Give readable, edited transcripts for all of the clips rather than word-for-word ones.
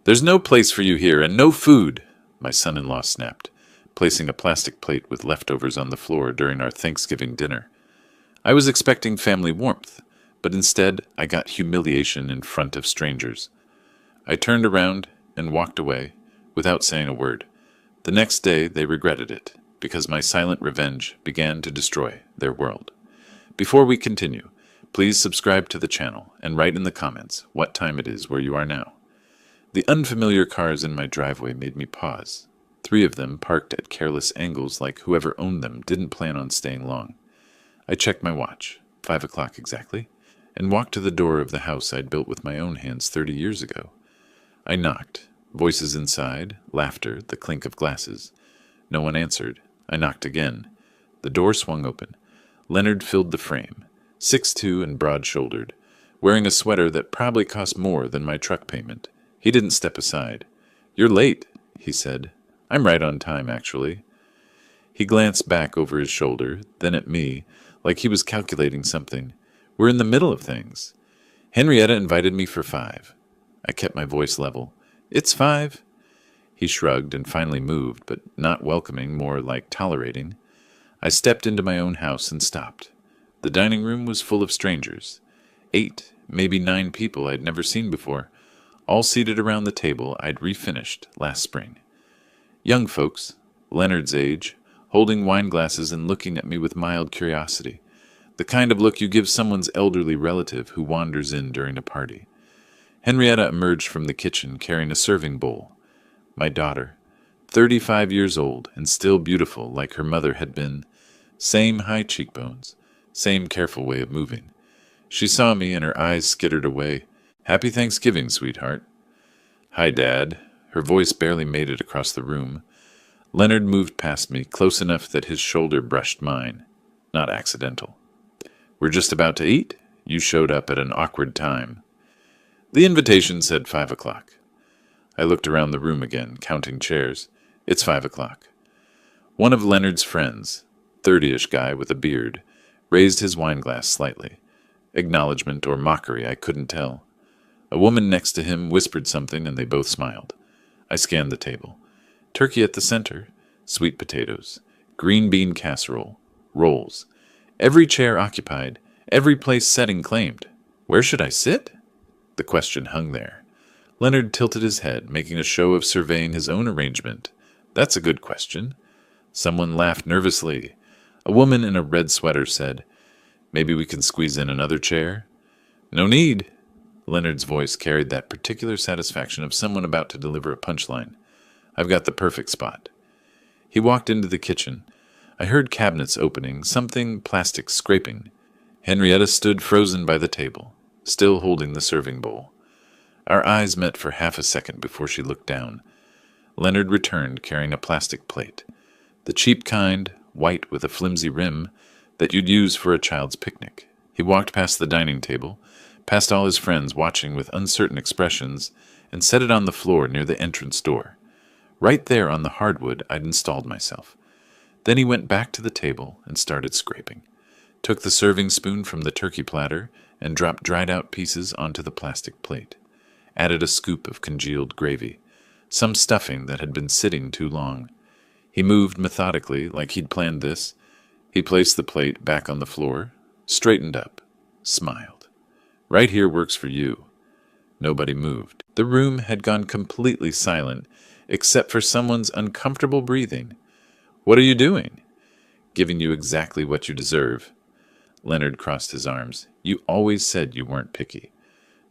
"There's no place for you here, and no food," my son-in-law snapped, placing a plastic plate with leftovers on the floor during our Thanksgiving dinner. I was expecting family warmth, but instead I got humiliation in front of strangers. I turned around and walked away without saying a word. The next day they regretted it, because my silent revenge began to destroy their world. Before we continue, please subscribe to the channel and write in the comments what time it is where you are now. The unfamiliar cars in my driveway made me pause. 3 of them parked at careless angles like whoever owned them didn't plan on staying long. I checked my watch, 5 o'clock exactly, and walked to the door of the house I'd built with my own hands 30 years ago. I knocked. Voices inside, laughter, the clink of glasses. No one answered. I knocked again. The door swung open. Leonard filled the frame, 6'2" and broad-shouldered, wearing a sweater that probably cost more than my truck payment. He didn't step aside. "You're late," he said. "I'm right on time, actually." He glanced back over his shoulder, then at me, like he was calculating something. "We're in the middle of things. Henrietta invited me for 5. I kept my voice level. "It's 5. He shrugged and finally moved, but not welcoming, more like tolerating. I stepped into my own house and stopped. The dining room was full of strangers. 8, maybe 9 people I'd never seen before, all seated around the table I'd refinished last spring. Young folks, Leonard's age, holding wine glasses and looking at me with mild curiosity, the kind of look you give someone's elderly relative who wanders in during a party. Henrietta emerged from the kitchen carrying a serving bowl. My daughter, 35 years old and still beautiful like her mother had been. Same high cheekbones, same careful way of moving. She saw me and her eyes skittered away. "Happy Thanksgiving, sweetheart." "Hi, Dad." Her voice barely made it across the room. Leonard moved past me, close enough that his shoulder brushed mine. Not accidental. "We're just about to eat? You showed up at an awkward time." The invitation said 5 o'clock. I looked around the room again, counting chairs. It's 5 o'clock. One of Leonard's friends, 30-ish guy with a beard, raised his wineglass slightly. Acknowledgement or mockery, I couldn't tell. A woman next to him whispered something and they both smiled. I scanned the table. Turkey at the center, sweet potatoes, green bean casserole, rolls. Every chair occupied, every place setting claimed. Where should I sit? The question hung there. Leonard tilted his head, making a show of surveying his own arrangement. "That's a good question." Someone laughed nervously. A woman in a red sweater said, "Maybe we can squeeze in another chair?" "No need." Leonard's voice carried that particular satisfaction of someone about to deliver a punchline. "I've got the perfect spot." He walked into the kitchen. I heard cabinets opening, something plastic scraping. Henrietta stood frozen by the table, still holding the serving bowl. Our eyes met for half a second before she looked down. Leonard returned carrying a plastic plate. The cheap kind, white with a flimsy rim, that you'd use for a child's picnic. He walked past the dining table, past all his friends watching with uncertain expressions, and set it on the floor near the entrance door. Right there on the hardwood I'd installed myself. Then he went back to the table and started scraping. Took the serving spoon from the turkey platter and dropped dried-out pieces onto the plastic plate. Added a scoop of congealed gravy, some stuffing that had been sitting too long. He moved methodically, like he'd planned this. He placed the plate back on the floor, straightened up, smiled. "Right here works for you." Nobody moved. The room had gone completely silent, except for someone's uncomfortable breathing. "What are you doing?" "Giving you exactly what you deserve." Leonard crossed his arms. "You always said you weren't picky."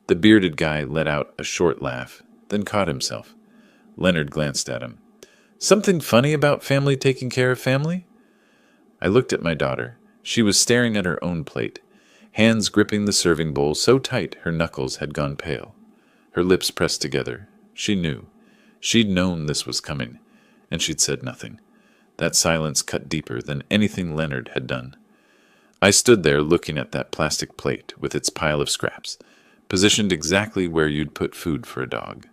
The bearded guy let out a short laugh, then caught himself. Leonard glanced at him. "Something funny about family taking care of family?" I looked at my daughter. She was staring at her own plate, hands gripping the serving bowl so tight her knuckles had gone pale. Her lips pressed together. She knew. She'd known this was coming, and she'd said nothing. That silence cut deeper than anything Leonard had done. I stood there looking at that plastic plate with its pile of scraps, positioned exactly where you'd put food for a dog.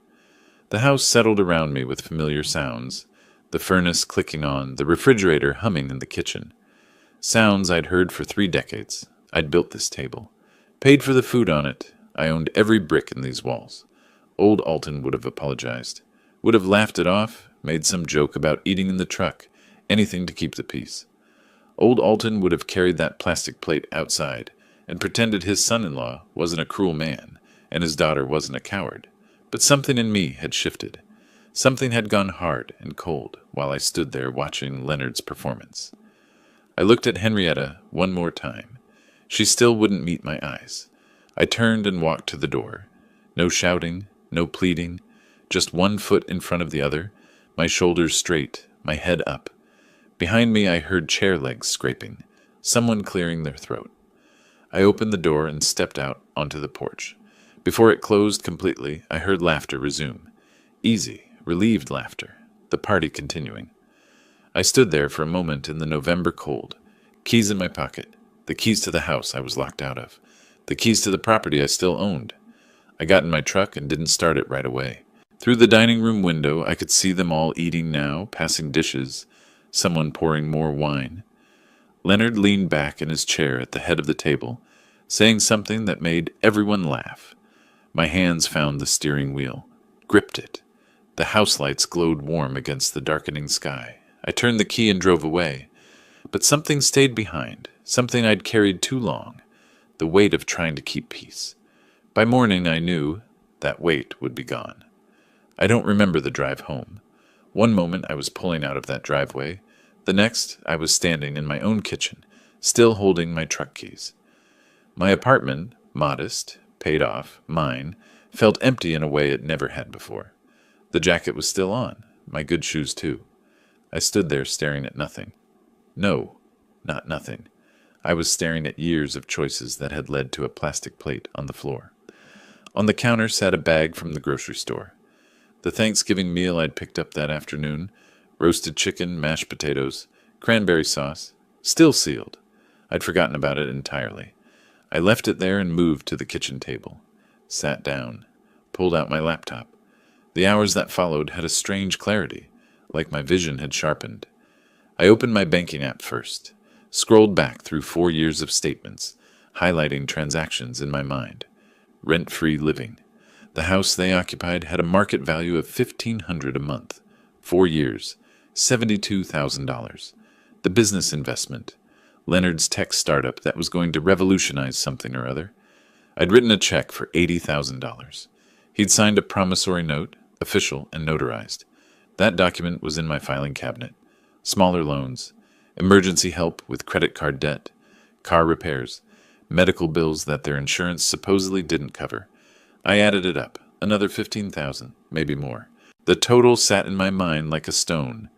The house settled around me with familiar sounds, the furnace clicking on, the refrigerator humming in the kitchen. Sounds I'd heard for 3 decades. I'd built this table, paid for the food on it. I owned every brick in these walls. Old Alton would have apologized, would have laughed it off, made some joke about eating in the truck, anything to keep the peace. Old Alton would have carried that plastic plate outside and pretended his son-in-law wasn't a cruel man and his daughter wasn't a coward. But something in me had shifted. Something had gone hard and cold while I stood there watching Leonard's performance. I looked at Henrietta one more time. She still wouldn't meet my eyes. I turned and walked to the door. No shouting, no pleading, just one foot in front of the other, my shoulders straight, my head up. Behind me I heard chair legs scraping, someone clearing their throat. I opened the door and stepped out onto the porch. Before it closed completely, I heard laughter resume. Easy, relieved laughter, the party continuing. I stood there for a moment in the November cold, keys in my pocket, the keys to the house I was locked out of, the keys to the property I still owned. I got in my truck and didn't start it right away. Through the dining room window, I could see them all eating now, passing dishes, someone pouring more wine. Leonard leaned back in his chair at the head of the table, saying something that made everyone laugh. My hands found the steering wheel, gripped it. The house lights glowed warm against the darkening sky. I turned the key and drove away. But something stayed behind, something I'd carried too long, the weight of trying to keep peace. By morning I knew that weight would be gone. I don't remember the drive home. One moment I was pulling out of that driveway. The next I was standing in my own kitchen, still holding my truck keys. My apartment, modest, paid off, mine, felt empty in a way it never had before. The jacket was still on, my good shoes too. I stood there staring at nothing. No, not nothing. I was staring at years of choices that had led to a plastic plate on the floor. On the counter sat a bag from the grocery store. The Thanksgiving meal I'd picked up that afternoon, roasted chicken, mashed potatoes, cranberry sauce, still sealed. I'd forgotten about it entirely. I left it there and moved to the kitchen table. Sat down, pulled out my laptop. The hours that followed had a strange clarity, like my vision had sharpened. I opened my banking app first, scrolled back through 4 years of statements, highlighting transactions in my mind. Rent-free living. The house they occupied had a market value of $1,500 a month. 4 years, $72,000. The business investment. Leonard's tech startup that was going to revolutionize something or other. I'd written a check for $80,000. He'd signed a promissory note, official and notarized. That document was in my filing cabinet. Smaller loans, emergency help with credit card debt, car repairs, medical bills that their insurance supposedly didn't cover. I added it up, another $15,000, maybe more. The total sat in my mind like a stone,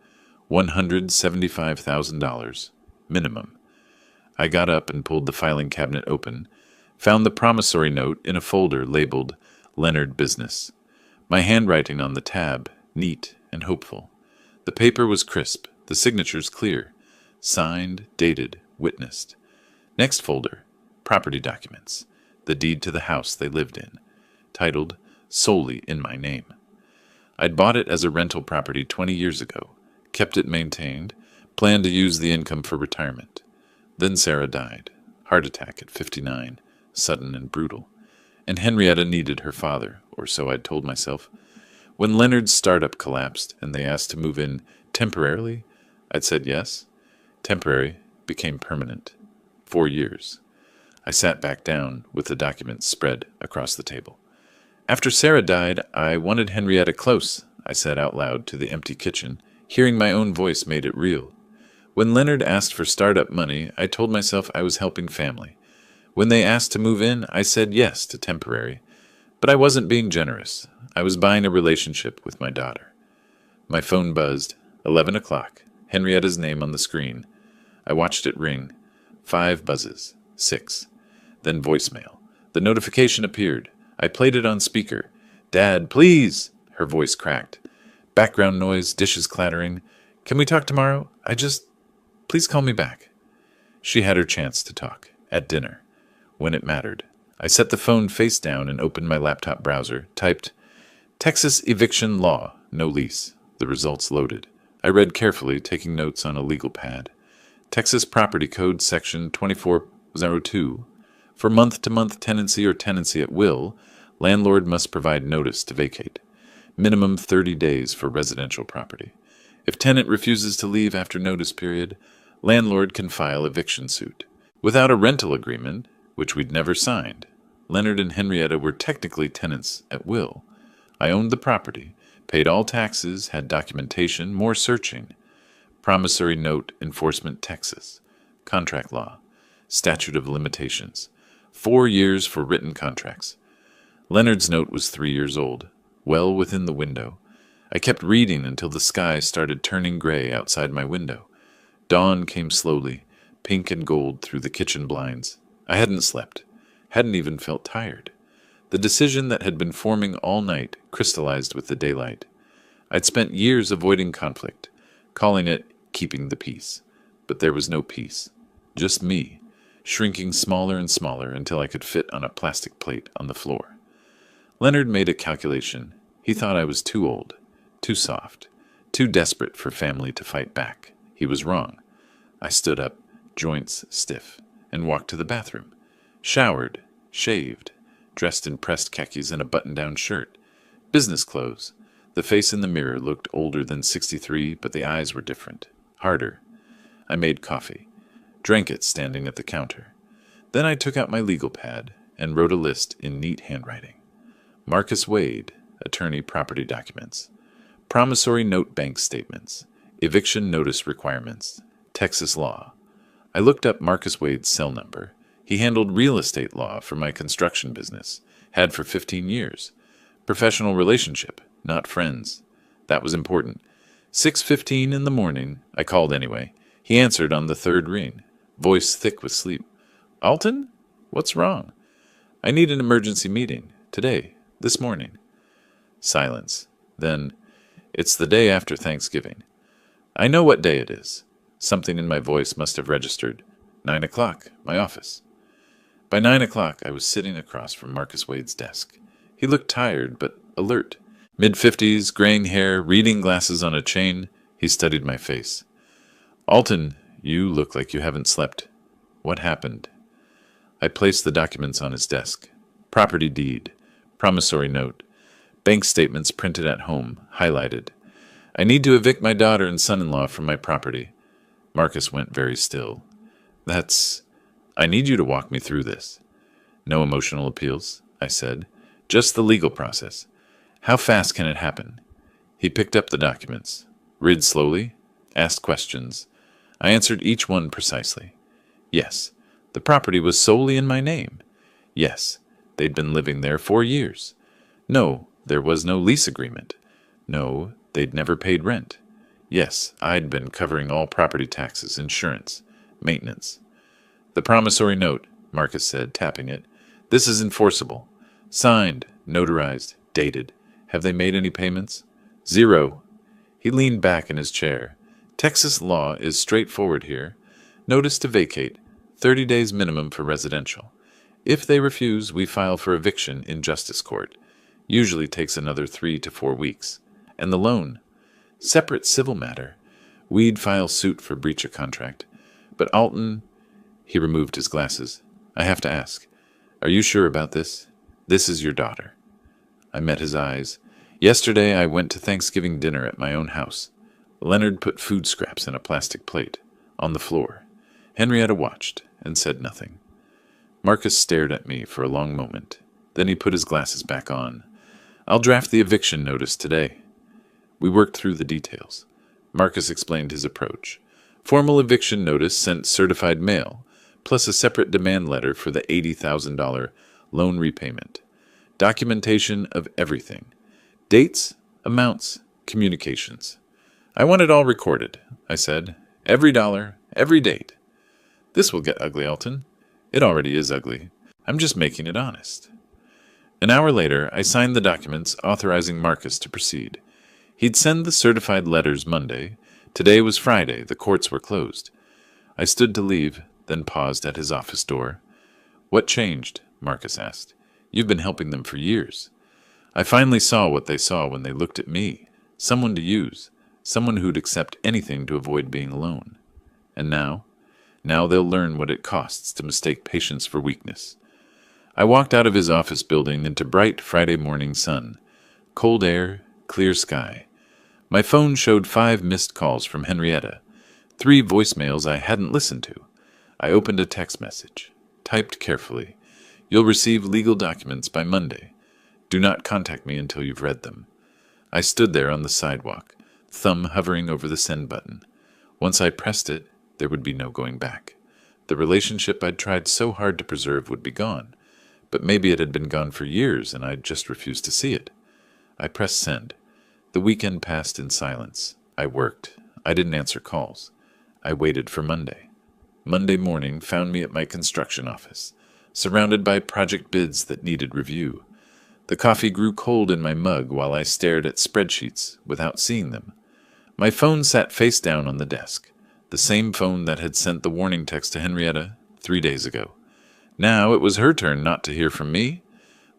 $175,000, minimum. I got up and pulled the filing cabinet open, found the promissory note in a folder labeled Leonard Business. My handwriting on the tab, neat and hopeful. The paper was crisp, the signatures clear. Signed, dated, witnessed. Next folder, property documents. The deed to the house they lived in. Titled, solely in my name. I'd bought it as a rental property 20 years ago, kept it maintained, planned to use the income for retirement. Then Sarah died. Heart attack at 59, sudden and brutal. And Henrietta needed her father, or so I'd told myself. When Leonard's startup collapsed and they asked to move in temporarily, I'd said yes. Temporary became permanent. 4 years. I sat back down with the documents spread across the table. After Sarah died, I wanted Henrietta close, I said out loud to the empty kitchen. Hearing my own voice made it real. When Leonard asked for startup money, I told myself I was helping family. When they asked to move in, I said yes to temporary. But I wasn't being generous. I was buying a relationship with my daughter. My phone buzzed. 11 o'clock. Henrietta's name on the screen. I watched it ring. 5 buzzes. 6. Then voicemail. The notification appeared. I played it on speaker. "Dad, please!" Her voice cracked. Background noise, dishes clattering. "Can we talk tomorrow? Please call me back." She had her chance to talk. At dinner. When it mattered. I set the phone face down and opened my laptop browser. Typed, "Texas eviction law, no lease." The results loaded. I read carefully, taking notes on a legal pad. Texas Property Code Section 2402. For month-to-month tenancy or tenancy at will, Landlord must provide notice to vacate. Minimum 30 days for residential property. If tenant refuses to leave after notice period, landlord can file eviction suit. Without a rental agreement, which we'd never signed, Leonard and Henrietta were technically tenants at will. I owned the property, paid all taxes, had documentation, more searching. Promissory note enforcement, Texas. Contract law. Statute of limitations. 4 years for written contracts. Leonard's note was 3 years old, well within the window. I kept reading until the sky started turning gray outside my window. Dawn came slowly, pink and gold through the kitchen blinds. I hadn't slept, hadn't even felt tired. The decision that had been forming all night crystallized with the daylight. I'd spent years avoiding conflict, calling it keeping the peace. But there was no peace. Just me, shrinking smaller and smaller until I could fit on a plastic plate on the floor. Leonard made a calculation. He thought I was too old, too soft, too desperate for family to fight back. He was wrong. I stood up, joints stiff, and walked to the bathroom. Showered, shaved, dressed in pressed khakis and a button-down shirt. Business clothes. The face in the mirror looked older than 63, but the eyes were different, harder. I made coffee, drank it standing at the counter. Then I took out my legal pad and wrote a list in neat handwriting. Marcus Wade, attorney, property documents. Promissory note, bank statements. Eviction notice requirements. Texas law. I looked up Marcus Wade's cell number. He handled real estate law for my construction business. Had for 15 years. Professional relationship, not friends. That was important. 6:15 in the morning. I called anyway. He answered on the third ring, voice thick with sleep. Alton? What's wrong? I need an emergency meeting. Today. This morning. Silence. Then, it's the day after Thanksgiving. I know what day it is. Something in my voice must have registered. 9 o'clock, my office. By 9 o'clock, I was sitting across from Marcus Wade's desk. He looked tired, but alert. Mid-50s, graying hair, reading glasses on a chain. He studied my face. Alton, you look like you haven't slept. What happened? I placed the documents on his desk. Property deed, promissory note, bank statements printed at home, highlighted. I need to evict my daughter and son-in-law from my property. Marcus went very still. I need you to walk me through this. No emotional appeals, I said. Just the legal process. How fast can it happen? He picked up the documents, read slowly, asked questions. I answered each one precisely. Yes, the property was solely in my name. Yes, they'd been living there 4 years. No, there was no lease agreement. No, they'd never paid rent. Yes, I'd been covering all property taxes, insurance, maintenance. The promissory note, Marcus said, tapping it. This is enforceable. Signed, notarized, dated. Have they made any payments? 0. He leaned back in his chair. Texas law is straightforward here. Notice to vacate. 30 days minimum for residential. If they refuse, we file for eviction in justice court. Usually takes another 3 to 4 weeks. And the loan? Separate civil matter. We'd file suit for breach of contract. But Alton, he removed his glasses. I have to ask, are you sure about this? This is your daughter. I met his eyes. Yesterday I went to Thanksgiving dinner at my own house. Leonard put food scraps in a plastic plate, on the floor. Henrietta watched and said nothing. Marcus stared at me for a long moment. Then he put his glasses back on. I'll draft the eviction notice today. We worked through the details. Marcus explained his approach. Formal eviction notice sent certified mail, plus a separate demand letter for the $80,000 loan repayment. Documentation of everything. Dates, amounts, communications. I want it all recorded, I said. Every dollar, every date. This will get ugly, Alton. It already is ugly. I'm just making it honest. An hour later, I signed the documents authorizing Marcus to proceed. He'd send the certified letters Monday. Today was Friday. The courts were closed. I stood to leave, then paused at his office door. What changed? Marcus asked. You've been helping them for years. I finally saw what they saw when they looked at me. Someone to use. Someone who'd accept anything to avoid being alone. And now? Now they'll learn what it costs to mistake patience for weakness. I walked out of his office building into bright Friday morning sun. Cold air, clear sky. My phone showed 5 missed calls from Henrietta, 3 voicemails I hadn't listened to. I opened a text message, typed carefully. You'll receive legal documents by Monday. Do not contact me until you've read them. I stood there on the sidewalk, thumb hovering over the send button. Once I pressed it, there would be no going back. The relationship I'd tried so hard to preserve would be gone, but maybe it had been gone for years and I'd just refused to see it. I pressed send. The weekend passed in silence. I worked. I didn't answer calls. I waited for Monday. Monday morning found me at my construction office, surrounded by project bids that needed review. The coffee grew cold in my mug while I stared at spreadsheets without seeing them. My phone sat face down on the desk, the same phone that had sent the warning text to Henrietta 3 days ago. Now it was her turn not to hear from me.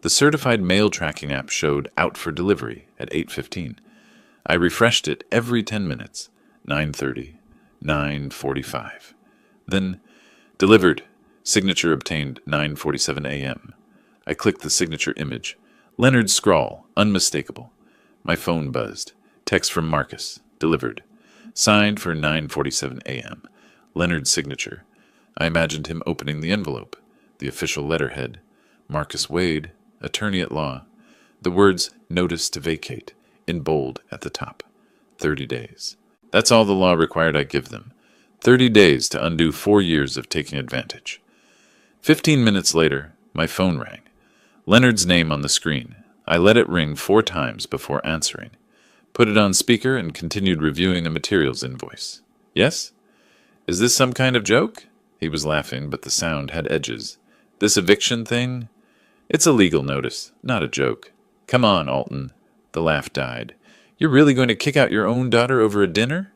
The certified mail tracking app showed out for delivery at 8:15. I refreshed it every 10 minutes. 9:30, 9:45. Then, delivered. Signature obtained 9:47 a.m. I clicked the signature image. Leonard's scrawl, unmistakable. My phone buzzed. Text from Marcus. Delivered. Signed for 9:47 a.m. Leonard's signature. I imagined him opening the envelope. The official letterhead. Marcus Wade, attorney at law. The words, notice to vacate, in bold at the top. 30 days. That's all the law required I give them. 30 days to undo 4 years of taking advantage. 15 minutes later, my phone rang. Leonard's name on the screen. I let it ring 4 times before answering. Put it on speaker and continued reviewing a materials invoice. Yes? Is this some kind of joke? He was laughing, but the sound had edges. This eviction thing? It's a legal notice, not a joke. Come on, Alton. The laugh died. You're really going to kick out your own daughter over a dinner?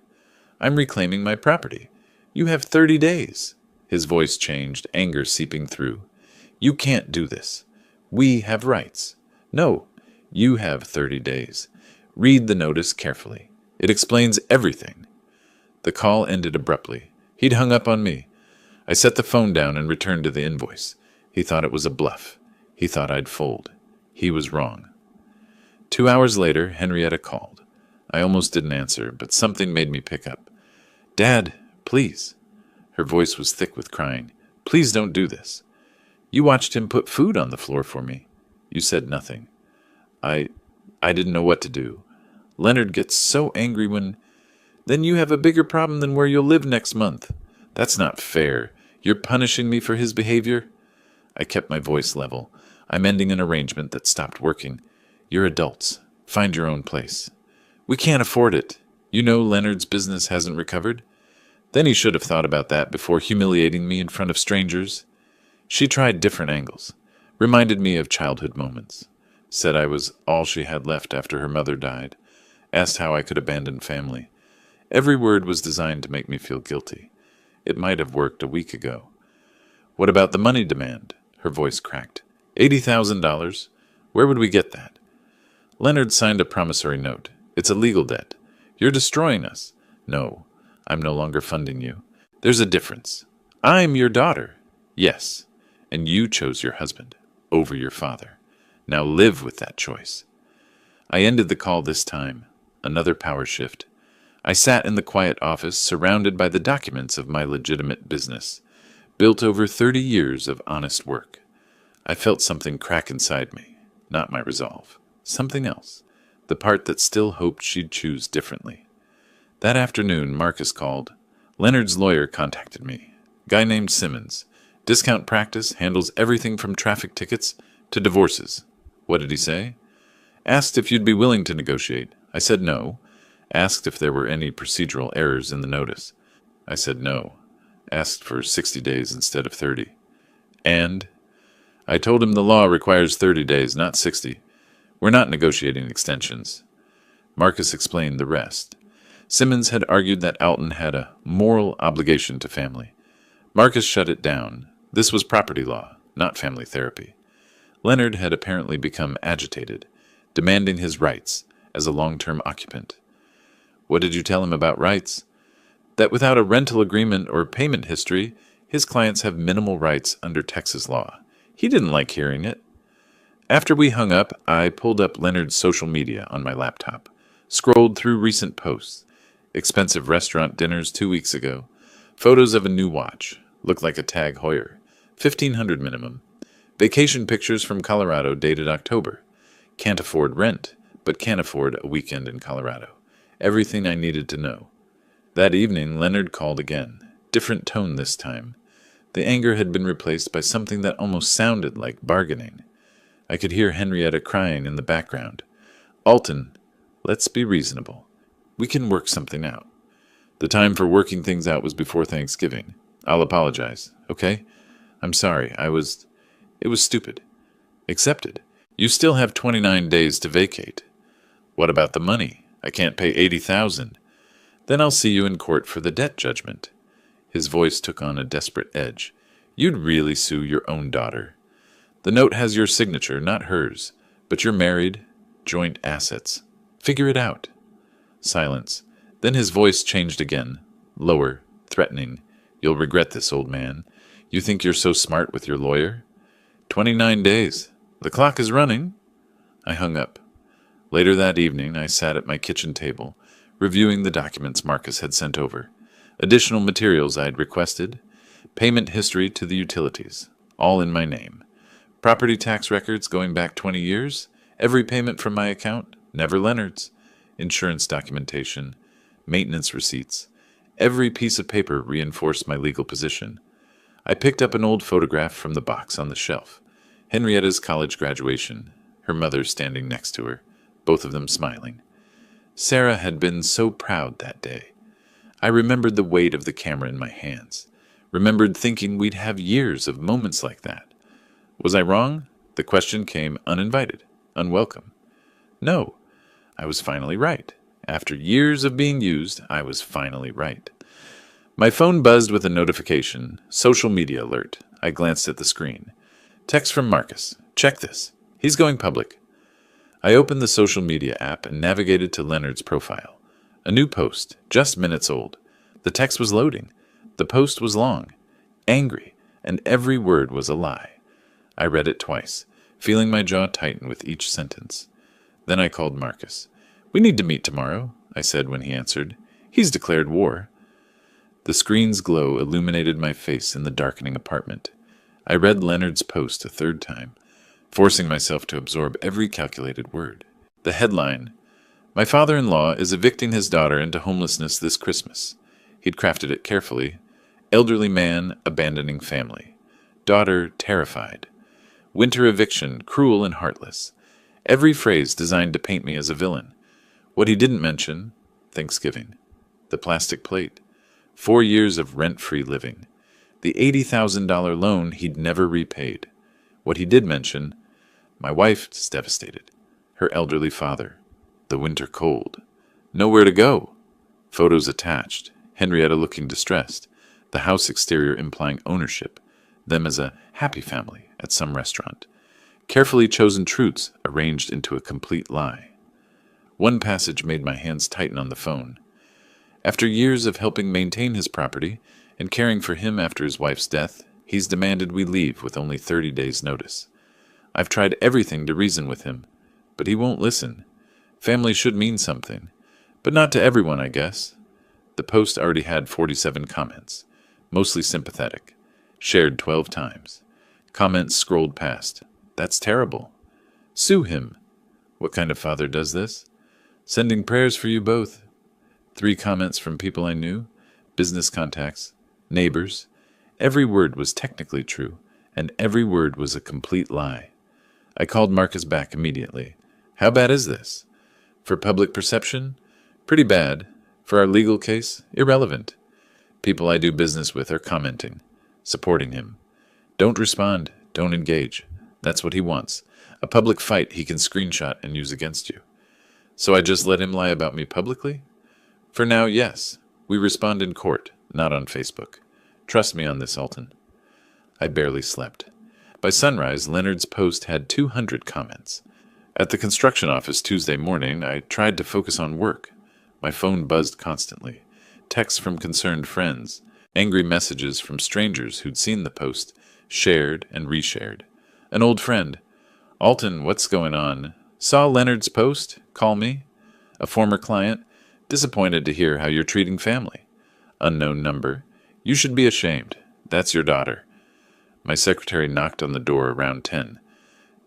I'm reclaiming my property. You have 30 days. His voice changed, anger seeping through. You can't do this. We have rights. No, you have 30 days. Read the notice carefully. It explains everything. The call ended abruptly. He'd hung up on me. I set the phone down and returned to the invoice. He thought it was a bluff. He thought I'd fold. He was wrong. 2 hours later, Henrietta called. I almost didn't answer, but something made me pick up. Dad, please. Her voice was thick with crying. Please don't do this. You watched him put food on the floor for me. You said nothing. I didn't know what to do. Leonard gets so angry when... Then you have a bigger problem than where you'll live next month. That's not fair. You're punishing me for his behavior? I kept my voice level. I'm ending an arrangement that stopped working. You're adults. Find your own place. We can't afford it. You know Leonard's business hasn't recovered. Then he should have thought about that before humiliating me in front of strangers. She tried different angles. Reminded me of childhood moments. Said I was all she had left after her mother died. Asked how I could abandon family. Every word was designed to make me feel guilty. It might have worked a week ago. What about the money demand? Her voice cracked. $80,000? Where would we get that? Leonard signed a promissory note. It's a legal debt. You're destroying us. No, I'm no longer funding you. There's a difference. I'm your daughter. Yes, and you chose your husband over your father. Now live with that choice. I ended the call this time. Another power shift. I sat in the quiet office surrounded by the documents of my legitimate business, built over 30 years of honest work. I felt something crack inside me, not my resolve. Something else, the part that still hoped she'd choose differently. That afternoon, Marcus called. Leonard's lawyer contacted me. Guy named Simmons. Discount practice, handles everything from traffic tickets to divorces. What did he say? Asked if you'd be willing to negotiate. I said no. Asked if there were any procedural errors in the notice. I said no. Asked for 60 days instead of 30. And? I told him the law requires 30 days, not 60. We're not negotiating extensions. Marcus explained the rest. Simmons had argued that Alton had a moral obligation to family. Marcus shut it down. This was property law, not family therapy. Leonard had apparently become agitated, demanding his rights as a long-term occupant. What did you tell him about rights? That without a rental agreement or payment history, his clients have minimal rights under Texas law. He didn't like hearing it. After we hung up, I pulled up Leonard's social media on my laptop, scrolled through recent posts, expensive restaurant dinners 2 weeks ago, photos of a new watch, looked like a Tag Heuer, 1500 minimum, vacation pictures from Colorado dated October, can't afford rent, but can afford a weekend in Colorado, everything I needed to know. That evening, Leonard called again, different tone this time. The anger had been replaced by something that almost sounded like bargaining. I could hear Henrietta crying in the background. Alton, let's be reasonable. We can work something out. The time for working things out was before Thanksgiving. I'll apologize, okay? I'm sorry, it was stupid. Accepted. You still have 29 days to vacate. What about the money? I can't pay $80,000. Then I'll see you in court for the debt judgment. His voice took on a desperate edge. You'd really sue your own daughter. The note has your signature, not hers, but you're married, joint assets. Figure it out. Silence. Then his voice changed again, lower, threatening. You'll regret this, old man. You think you're so smart with your lawyer? 29 days. The clock is running. I hung up. Later that evening, I sat at my kitchen table, reviewing the documents Marcus had sent over, additional materials I had requested, payment history to the utilities, all in my name. Property tax records going back 20 years, every payment from my account, never Leonard's, insurance documentation, maintenance receipts. Every piece of paper reinforced my legal position. I picked up an old photograph from the box on the shelf. Henrietta's college graduation, her mother standing next to her, both of them smiling. Sarah had been so proud that day. I remembered the weight of the camera in my hands, remembered thinking we'd have years of moments like that. Was I wrong? The question came uninvited, unwelcome. No, I was finally right. After years of being used, I was finally right. My phone buzzed with a notification, social media alert. I glanced at the screen. Text from Marcus. Check this. He's going public. I opened the social media app and navigated to Leonard's profile. A new post, just minutes old. The text was loading. The post was long, angry, and every word was a lie. I read it twice, feeling my jaw tighten with each sentence. Then I called Marcus. We need to meet tomorrow, I said when he answered. He's declared war. The screen's glow illuminated my face in the darkening apartment. I read Leonard's post a third time, forcing myself to absorb every calculated word. The headline, My father-in-law is evicting his daughter into homelessness this Christmas. He'd crafted it carefully. Elderly man abandoning family. Daughter terrified. Winter eviction, cruel and heartless. Every phrase designed to paint me as a villain. What he didn't mention, Thanksgiving. The plastic plate. 4 years of rent-free living. The $80,000 loan he'd never repaid. What he did mention, my wife is devastated. Her elderly father. The winter cold. Nowhere to go. Photos attached. Henrietta looking distressed. The house exterior implying ownership. Them as a happy family at some restaurant. Carefully chosen truths arranged into a complete lie. One passage made my hands tighten on the phone. After years of helping maintain his property and caring for him after his wife's death, he's demanded we leave with only 30 days' notice. I've tried everything to reason with him, but he won't listen. Family should mean something, but not to everyone, I guess. The post already had 47 comments, mostly sympathetic, shared 12 times. Comments scrolled past. That's terrible. Sue him. What kind of father does this? Sending prayers for you both. 3 comments from people I knew, business contacts, neighbors. Every word was technically true, and every word was a complete lie. I called Marcus back immediately. How bad is this? For public perception? Pretty bad. For our legal case? Irrelevant. People I do business with are commenting, supporting him. Don't respond. Don't engage. That's what he wants. A public fight he can screenshot and use against you. So I just let him lie about me publicly? For now, yes. We respond in court, not on Facebook. Trust me on this, Alton. I barely slept. By sunrise, Leonard's post had 200 comments. At the construction office Tuesday morning, I tried to focus on work. My phone buzzed constantly. Texts from concerned friends, angry messages from strangers who'd seen the post, shared and reshared. An old friend. Alton, what's going on? Saw Leonard's post? Call me. A former client. Disappointed to hear how you're treating family. Unknown number. You should be ashamed. That's your daughter. My secretary knocked on the door around 10.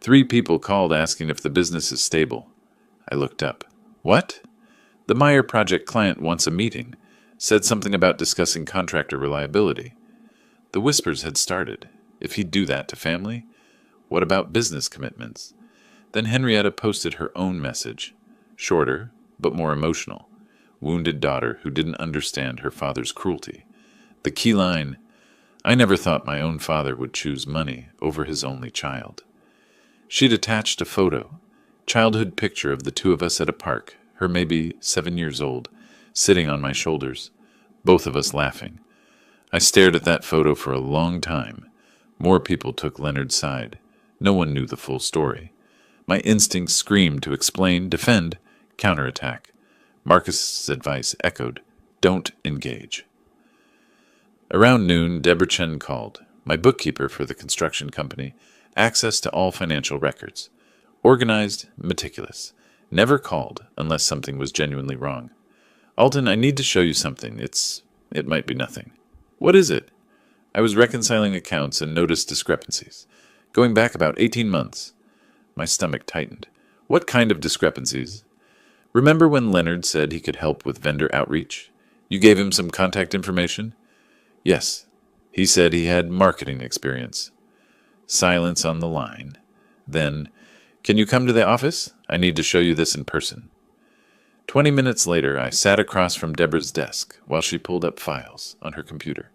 3 people called asking if the business is stable. I looked up. What? The Meyer project client wants a meeting. Said something about discussing contractor reliability. The whispers had started. If he'd do that to family? What about business commitments? Then Henrietta posted her own message. Shorter, but more emotional. Wounded daughter who didn't understand her father's cruelty. The key line, I never thought my own father would choose money over his only child. She'd attached a photo, childhood picture of the 2 of us at a park, her maybe 7 years old, sitting on my shoulders, both of us laughing. I stared at that photo for a long time. More people took Leonard's side. No one knew the full story. My instincts screamed to explain, defend, counterattack. Marcus's advice echoed, don't engage. Around noon, Deborah Chen called, my bookkeeper for the construction company, access to all financial records. Organized, meticulous. Never called unless something was genuinely wrong. Alton, I need to show you something. It might be nothing. What is it? I was reconciling accounts and noticed discrepancies. Going back about 18 months. My stomach tightened. What kind of discrepancies? Remember when Leonard said he could help with vendor outreach? You gave him some contact information? Yes. He said he had marketing experience. Silence on the line. Then, can you come to the office? I need to show you this in person. 20 minutes later, I sat across from Deborah's desk while she pulled up files on her computer.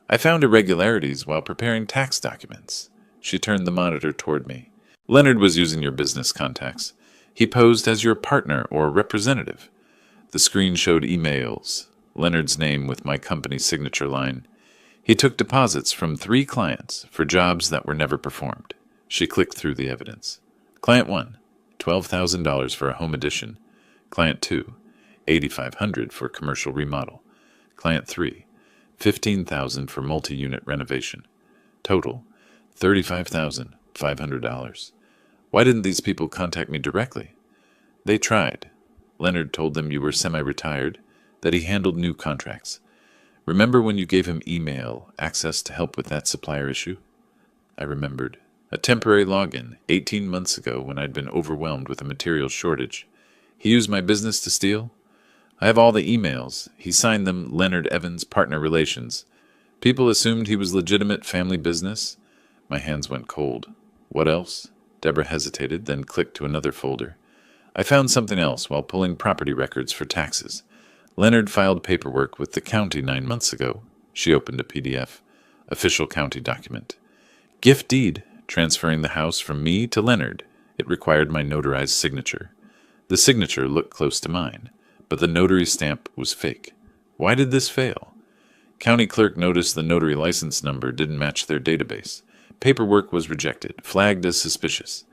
I found irregularities while preparing tax documents. She turned the monitor toward me. Leonard was using your business contacts. He posed as your partner or representative. The screen showed emails, Leonard's name with my company's signature line. He took deposits from 3 clients for jobs that were never performed. She clicked through the evidence. Client 1, $12,000 for a home addition. Client 2, $8,500 for commercial remodel. Client 3, $15,000 for multi-unit renovation. Total, $35,500. Why didn't these people contact me directly? They tried. Leonard told them you were semi-retired, that he handled new contracts. Remember when you gave him email access to help with that supplier issue? I remembered. A temporary login 18 months ago when I'd been overwhelmed with a material shortage. He used my business to steal? I have all the emails. He signed them Leonard Evans Partner Relations. People assumed he was legitimate family business. My hands went cold. What else? Deborah hesitated, then clicked to another folder. I found something else while pulling property records for taxes. Leonard filed paperwork with the county 9 months ago. She opened a PDF. Official county document. Gift deed, transferring the house from me to Leonard. It required my notarized signature. The signature looked close to mine, but the notary stamp was fake. Why did this fail? County clerk noticed the notary license number didn't match their database. Paperwork was rejected, flagged as suspicious.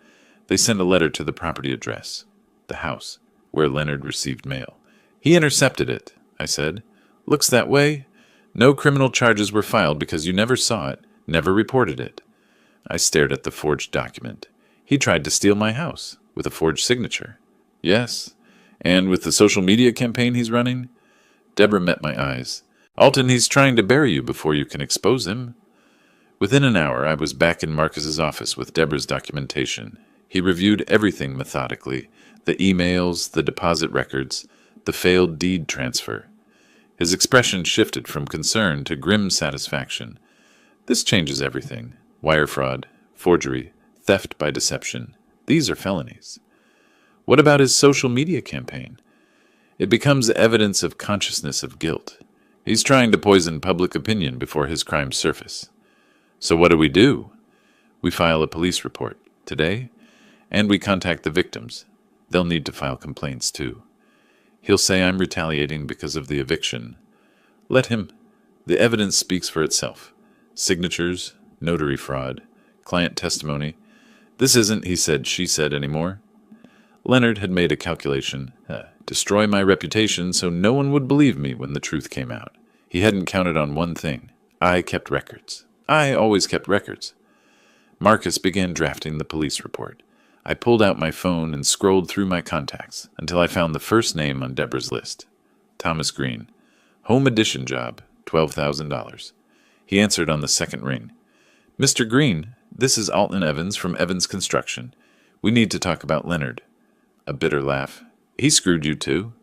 They sent a letter to the property address, the house, where Leonard received mail. He intercepted it, I said. Looks that way. No criminal charges were filed because you never saw it, never reported it. I stared at the forged document. He tried to steal my house, with a forged signature. Yes, and with the social media campaign he's running? Deborah met my eyes. Alton, he's trying to bury you before you can expose him. Within an hour, I was back in Marcus's office with Deborah's documentation. He reviewed everything methodically, the emails, the deposit records, the failed deed transfer. His expression shifted from concern to grim satisfaction. This changes everything. Wire fraud, forgery, theft by deception. These are felonies. What about his social media campaign? It becomes evidence of consciousness of guilt. He's trying to poison public opinion before his crimes surface. So what do? We file a police report today, and we contact the victims. They'll need to file complaints too. He'll say I'm retaliating because of the eviction. Let him. The evidence speaks for itself. Signatures, notary fraud, client testimony. This isn't he said, she said anymore. Leonard had made a calculation. Destroy my reputation so no one would believe me when the truth came out. He hadn't counted on one thing. I kept records. I always kept records. Marcus began drafting the police report. I pulled out my phone and scrolled through my contacts until I found the first name on Deborah's list. Thomas Green. Home addition job, $12,000. He answered on the second ring. Mr. Green, this is Alton Evans from Evans Construction. We need to talk about Leonard. A bitter laugh. He screwed you too.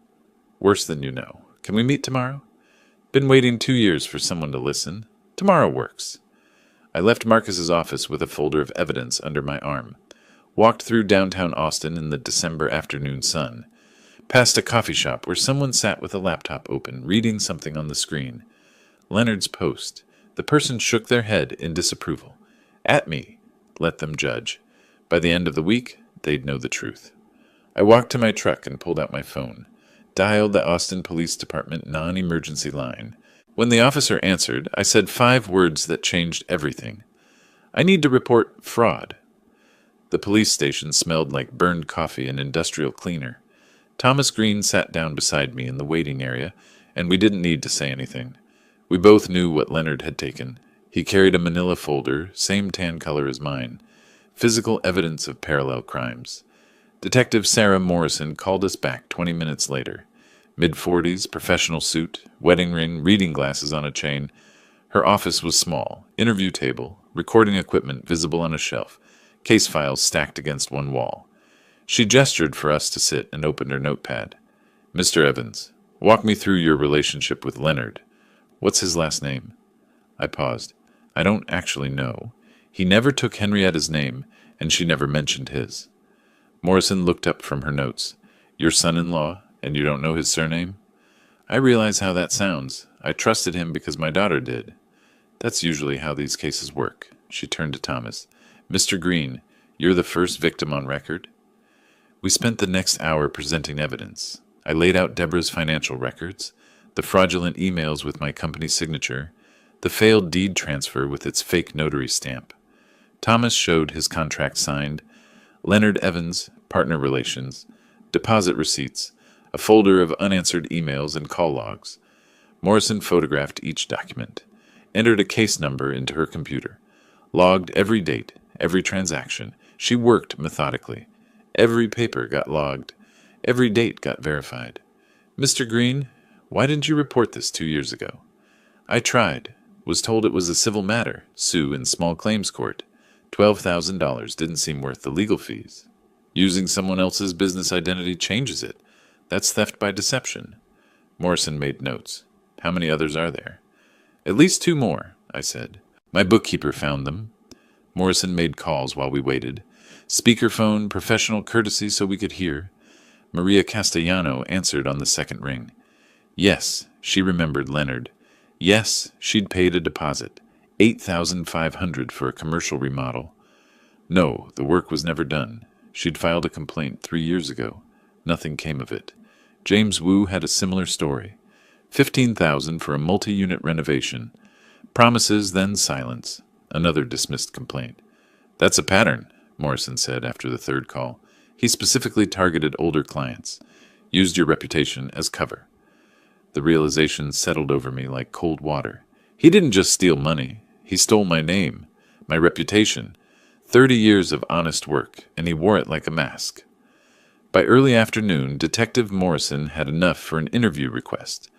Worse than you know. Can we meet tomorrow? Been waiting 2 years for someone to listen. Tomorrow works. I left Marcus's office with a folder of evidence under my arm. Walked through downtown Austin in the December afternoon sun. Past a coffee shop where someone sat with a laptop open, reading something on the screen. Leonard's post. The person shook their head in disapproval. At me. Let them judge. By the end of the week, they'd know the truth. I walked to my truck and pulled out my phone. Dialed the Austin Police Department non-emergency line. When the officer answered, I said 5 words that changed everything. I need to report fraud. The police station smelled like burned coffee and industrial cleaner. Thomas Green sat down beside me in the waiting area, and we didn't need to say anything. We both knew what Leonard had taken. He carried a manila folder, same tan color as mine. Physical evidence of parallel crimes. Detective Sarah Morrison called us back 20 minutes later. Mid-40s, professional suit, wedding ring, reading glasses on a chain. Her office was small, interview table, recording equipment visible on a shelf, case files stacked against one wall. She gestured for us to sit and opened her notepad. Mr. Evans, walk me through your relationship with Leonard. What's his last name? I paused. I don't actually know. He never took Henrietta's name, and she never mentioned his. Morrison looked up from her notes. Your son-in-law, and you don't know his surname? I realize how that sounds. I trusted him because my daughter did. That's usually how these cases work. She turned to Thomas. Mr. Green, you're the first victim on record? We spent the next hour presenting evidence. I laid out Deborah's financial records, the fraudulent emails with my company signature, the failed deed transfer with its fake notary stamp. Thomas showed his contract signed, Leonard Evans, partner relations, deposit receipts, a folder of unanswered emails and call logs. Morrison photographed each document, entered a case number into her computer, logged every date, every transaction. She worked methodically. Every paper got logged. Every date got verified. Mr. Green, why didn't you report this 2 years ago? I tried. Was told it was a civil matter, sue in small claims court. $12,000 didn't seem worth the legal fees. Using someone else's business identity changes it. That's theft by deception. Morrison made notes. How many others are there? At least 2 more, I said. My bookkeeper found them. Morrison made calls while we waited. Speakerphone, professional courtesy so we could hear. Maria Castellano answered on the second ring. Yes, she remembered Leonard. Yes, she'd paid a deposit. $8,500 for a commercial remodel. No, the work was never done. She'd filed a complaint 3 years ago. Nothing came of it. James Wu had a similar story. $15,000 for a multi-unit renovation. Promises, then silence. Another dismissed complaint. That's a pattern, Morrison said after the third call. He specifically targeted older clients. Used your reputation as cover. The realization settled over me like cold water. He didn't just steal money. He stole my name, my reputation. 30 years of honest work, and he wore it like a mask. By early afternoon, Detective Morrison had enough for an interview request.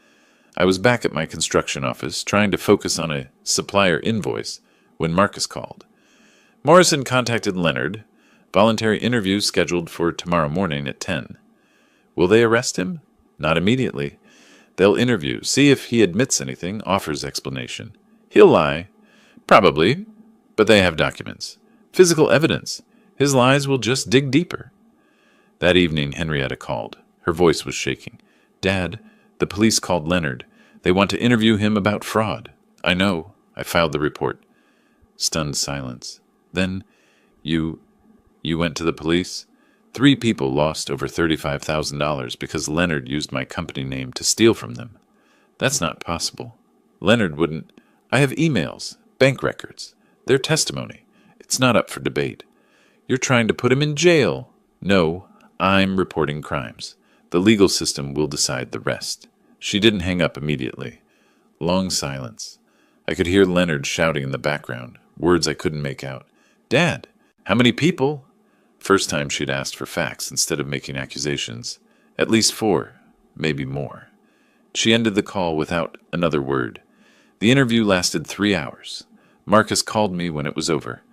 I was back at my construction office, trying to focus on a supplier invoice, when Marcus called. Morrison contacted Leonard. Voluntary interview scheduled for tomorrow morning at 10. Will they arrest him? Not immediately. They'll interview, see if he admits anything, offers explanation. He'll lie. Probably. But they have documents. Physical evidence. His lies will just dig deeper. That evening, Henrietta called. Her voice was shaking. Dad, the police called Leonard. They want to interview him about fraud. I know. I filed the report. Stunned silence. Then, you went to the police? 3 people lost over $35,000 because Leonard used my company name to steal from them. That's not possible. Leonard wouldn't. I have emails, bank records, their testimony. It's not up for debate. You're trying to put him in jail. No, I'm reporting crimes. The legal system will decide the rest. She didn't hang up immediately. Long silence. I could hear Leonard shouting in the background, words I couldn't make out. Dad, how many people? First time she'd asked for facts instead of making accusations. At least 4, maybe more. She ended the call without another word. The interview lasted 3 hours. Marcus called me when it was over.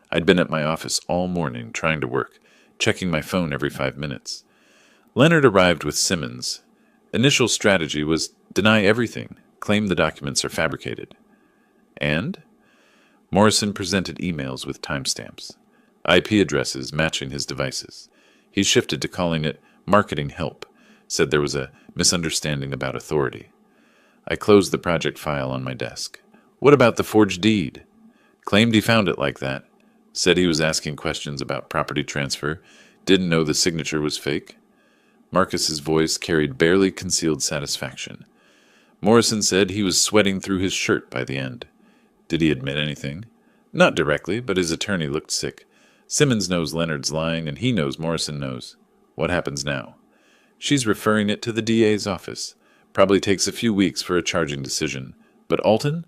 I'd been at my office all morning trying to work, checking my phone every 5 minutes. Leonard arrived with Simmons. Initial strategy was deny everything, claim the documents are fabricated. And? Morrison presented emails with timestamps, IP addresses matching his devices. He shifted to calling it marketing help, said there was a misunderstanding about authority. I closed the project file on my desk. What about the forged deed? Claimed he found it like that. Said he was asking questions about property transfer. Didn't know the signature was fake. Marcus's voice carried barely concealed satisfaction. Morrison said he was sweating through his shirt by the end. Did he admit anything? Not directly, but his attorney looked sick. Simmons knows Leonard's lying, and he knows Morrison knows. What happens now? She's referring it to the DA's office. Probably takes a few weeks for a charging decision. But Alton?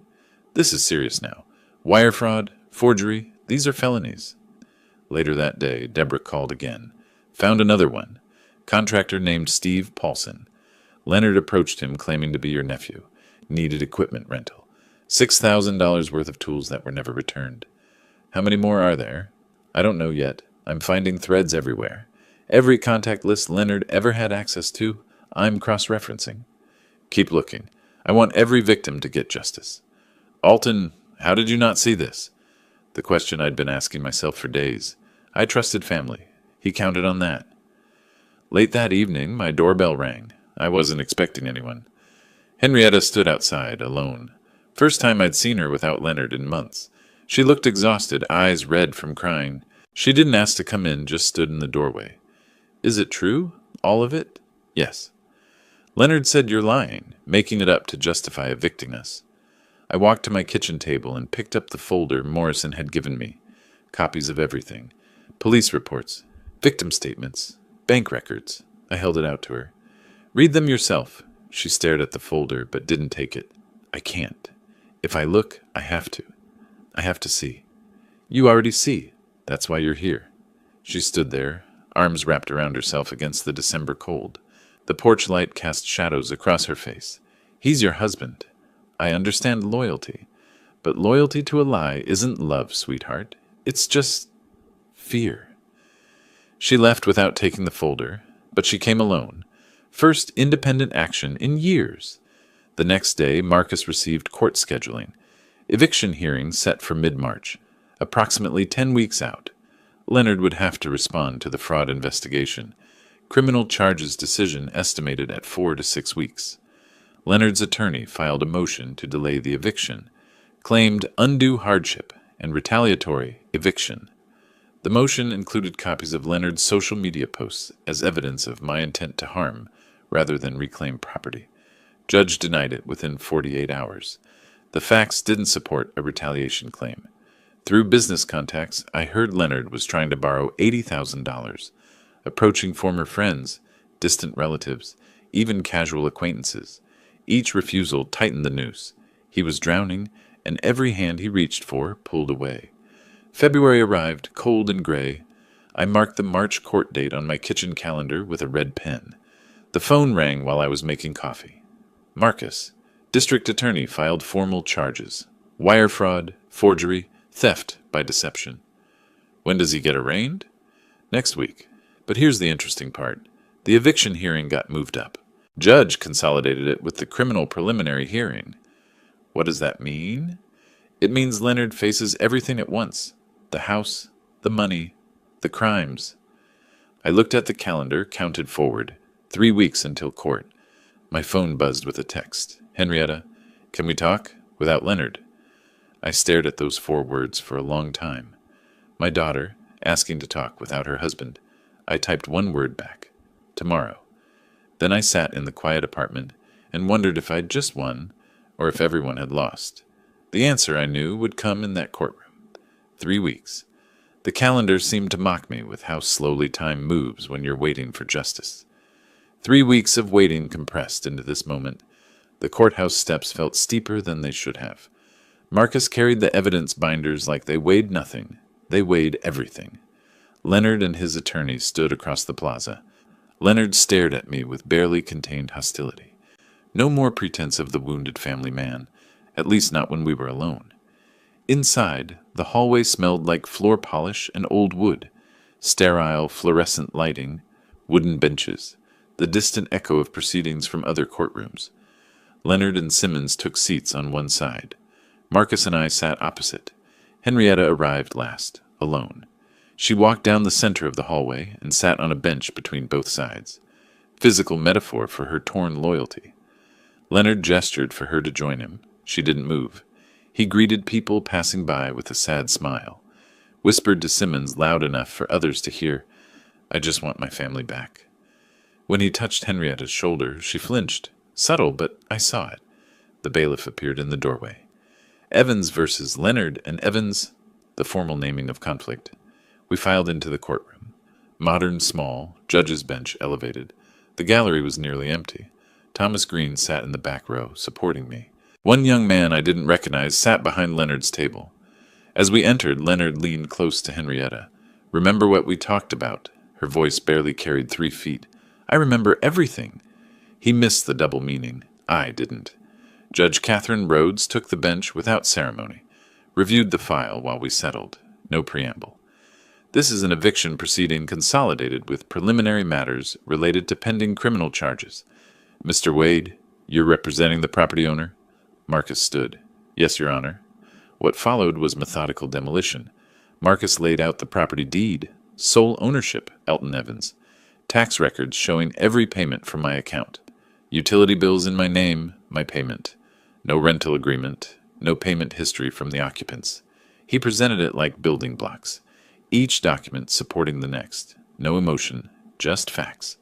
This is serious now. Wire fraud, forgery, these are felonies. Later that day, Deborah called again. Found another one. Contractor named Steve Paulson. Leonard approached him claiming to be your nephew. Needed equipment rental. $6,000 worth of tools that were never returned. How many more are there? I don't know yet. I'm finding threads everywhere. Every contact list Leonard ever had access to, I'm cross-referencing. Keep looking. I want every victim to get justice. Alton, how did you not see this? The question I'd been asking myself for days. I trusted family. He counted on that. Late that evening, my doorbell rang. I wasn't expecting anyone. Henrietta stood outside, alone. First time I'd seen her without Leonard in months. She looked exhausted, eyes red from crying. She didn't ask to come in, just stood in the doorway. Is it true? All of it? Yes. Leonard said you're lying, making it up to justify evicting us. I walked to my kitchen table and picked up the folder Morrison had given me. Copies of everything. Police reports, victim statements, bank records. I held it out to her. Read them yourself. She stared at the folder, but didn't take it. I can't. If I look, I have to. I have to see. You already see. That's why you're here. She stood there, arms wrapped around herself against the December cold. The porch light cast shadows across her face. He's your husband. I understand loyalty. But loyalty to a lie isn't love, sweetheart. It's just fear. She left without taking the folder, but she came alone. First independent action in years. The next day, Marcus received court scheduling. Eviction hearing set for mid-March, approximately 10 weeks out. Leonard would have to respond to the fraud investigation. Criminal charges decision estimated at 4 to 6 weeks. Leonard's attorney filed a motion to delay the eviction, claimed undue hardship and retaliatory eviction. The motion included copies of Leonard's social media posts as evidence of my intent to harm rather than reclaim property. Judge denied it within 48 hours. The facts didn't support a retaliation claim. Through business contacts, I heard Leonard was trying to borrow $80,000, approaching former friends, distant relatives, even casual acquaintances. Each refusal tightened the noose. He was drowning, and every hand he reached for pulled away. February arrived, cold and gray. I marked the March court date on my kitchen calendar with a red pen. The phone rang while I was making coffee. Marcus, district attorney, filed formal charges. Wire fraud, forgery, theft by deception. When does he get arraigned? Next week. But here's the interesting part. The eviction hearing got moved up. Judge consolidated it with the criminal preliminary hearing. What does that mean? It means Leonard faces everything at once. The house, the money, the crimes. I looked at the calendar, counted forward. 3 weeks until court. My phone buzzed with a text. Henrietta, can we talk? Without Leonard. I stared at those 4 words for a long time. My daughter, asking to talk without her husband. I typed 1 word back. Tomorrow. Then I sat in the quiet apartment and wondered if I'd just won or if everyone had lost. The answer, I knew, would come in that courtroom. 3 weeks. The calendar seemed to mock me with how slowly time moves when you're waiting for justice. 3 weeks of waiting compressed into this moment. The courthouse steps felt steeper than they should have. Marcus carried the evidence binders like they weighed nothing. They weighed everything. Leonard and his attorney stood across the plaza. Leonard stared at me with barely contained hostility. No more pretense of the wounded family man, at least not when we were alone. Inside, the hallway smelled like floor polish and old wood, sterile fluorescent lighting, wooden benches, the distant echo of proceedings from other courtrooms. Leonard and Simmons took seats on one side. Marcus and I sat opposite. Henrietta arrived last, alone. She walked down the center of the hallway and sat on a bench between both sides. Physical metaphor for her torn loyalty. Leonard gestured for her to join him. She didn't move. He greeted people passing by with a sad smile. Whispered to Simmons loud enough for others to hear, "I just want my family back." When he touched Henrietta's shoulder, she flinched. Subtle, but I saw it. The bailiff appeared in the doorway. Evans versus Leonard and Evans, the formal naming of conflict. We filed into the courtroom. Modern, small, judge's bench elevated. The gallery was nearly empty. Thomas Green sat in the back row, supporting me. One young man I didn't recognize sat behind Leonard's table. As we entered, Leonard leaned close to Henrietta. "Remember what we talked about?" Her voice barely carried 3 feet. "I remember everything." He missed the double meaning. I didn't. Judge Catherine Rhodes took the bench without ceremony, reviewed the file while we settled. No preamble. "This is an eviction proceeding consolidated with preliminary matters related to pending criminal charges. Mr. Wade, you're representing the property owner?" Marcus stood. "Yes, Your Honor." What followed was methodical demolition. Marcus laid out the property deed. Sole ownership, Elton Evans. Tax records showing every payment from my account. Utility bills in my name, my payment. No rental agreement, no payment history from the occupants. He presented it like building blocks, each document supporting the next. No emotion, just facts.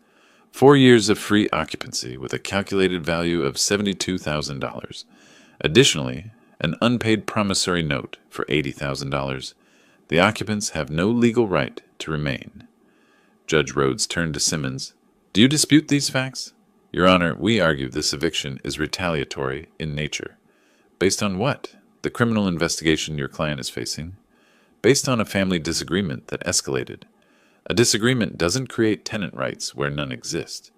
4 years of free occupancy with a calculated value of $72,000. Additionally, an unpaid promissory note for $80,000. The occupants have no legal right to remain. Judge Rhodes turned to Simmons. "Do you dispute these facts?" "Your Honor, we argue this eviction is retaliatory in nature." "Based on what? The criminal investigation your client is facing?" "Based on a family disagreement that escalated. A disagreement doesn't create tenant rights where none exist.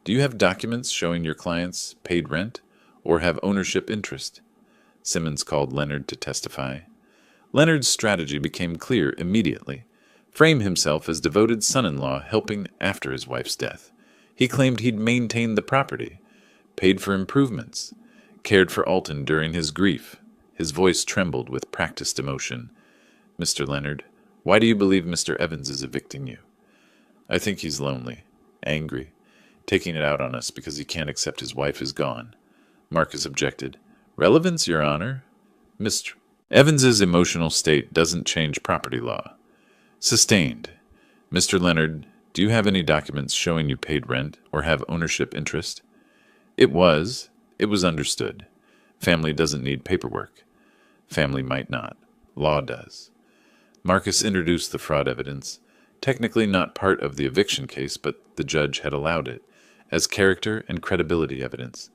Do you have documents showing your clients paid rent or have ownership interest?" Simmons called Leonard to testify. Leonard's strategy became clear immediately. Frame himself as devoted son-in-law helping after his wife's death. He claimed he'd maintained the property, paid for improvements, cared for Alton during his grief. His voice trembled with practiced emotion. "Mr. Leonard, why do you believe Mr. Evans is evicting you?" "I think he's lonely, angry, taking it out on us because he can't accept his wife is gone." Marcus objected. "Relevance, Your Honor?" "Mr. Evans's emotional state doesn't change property law." Sustained. "Mr. Leonard, do you have any documents showing you paid rent or have ownership interest?" It was understood. Family doesn't need paperwork. Family might not. Law does. Marcus introduced the fraud evidence, technically not part of the eviction case, but the judge had allowed it, as character and credibility evidence.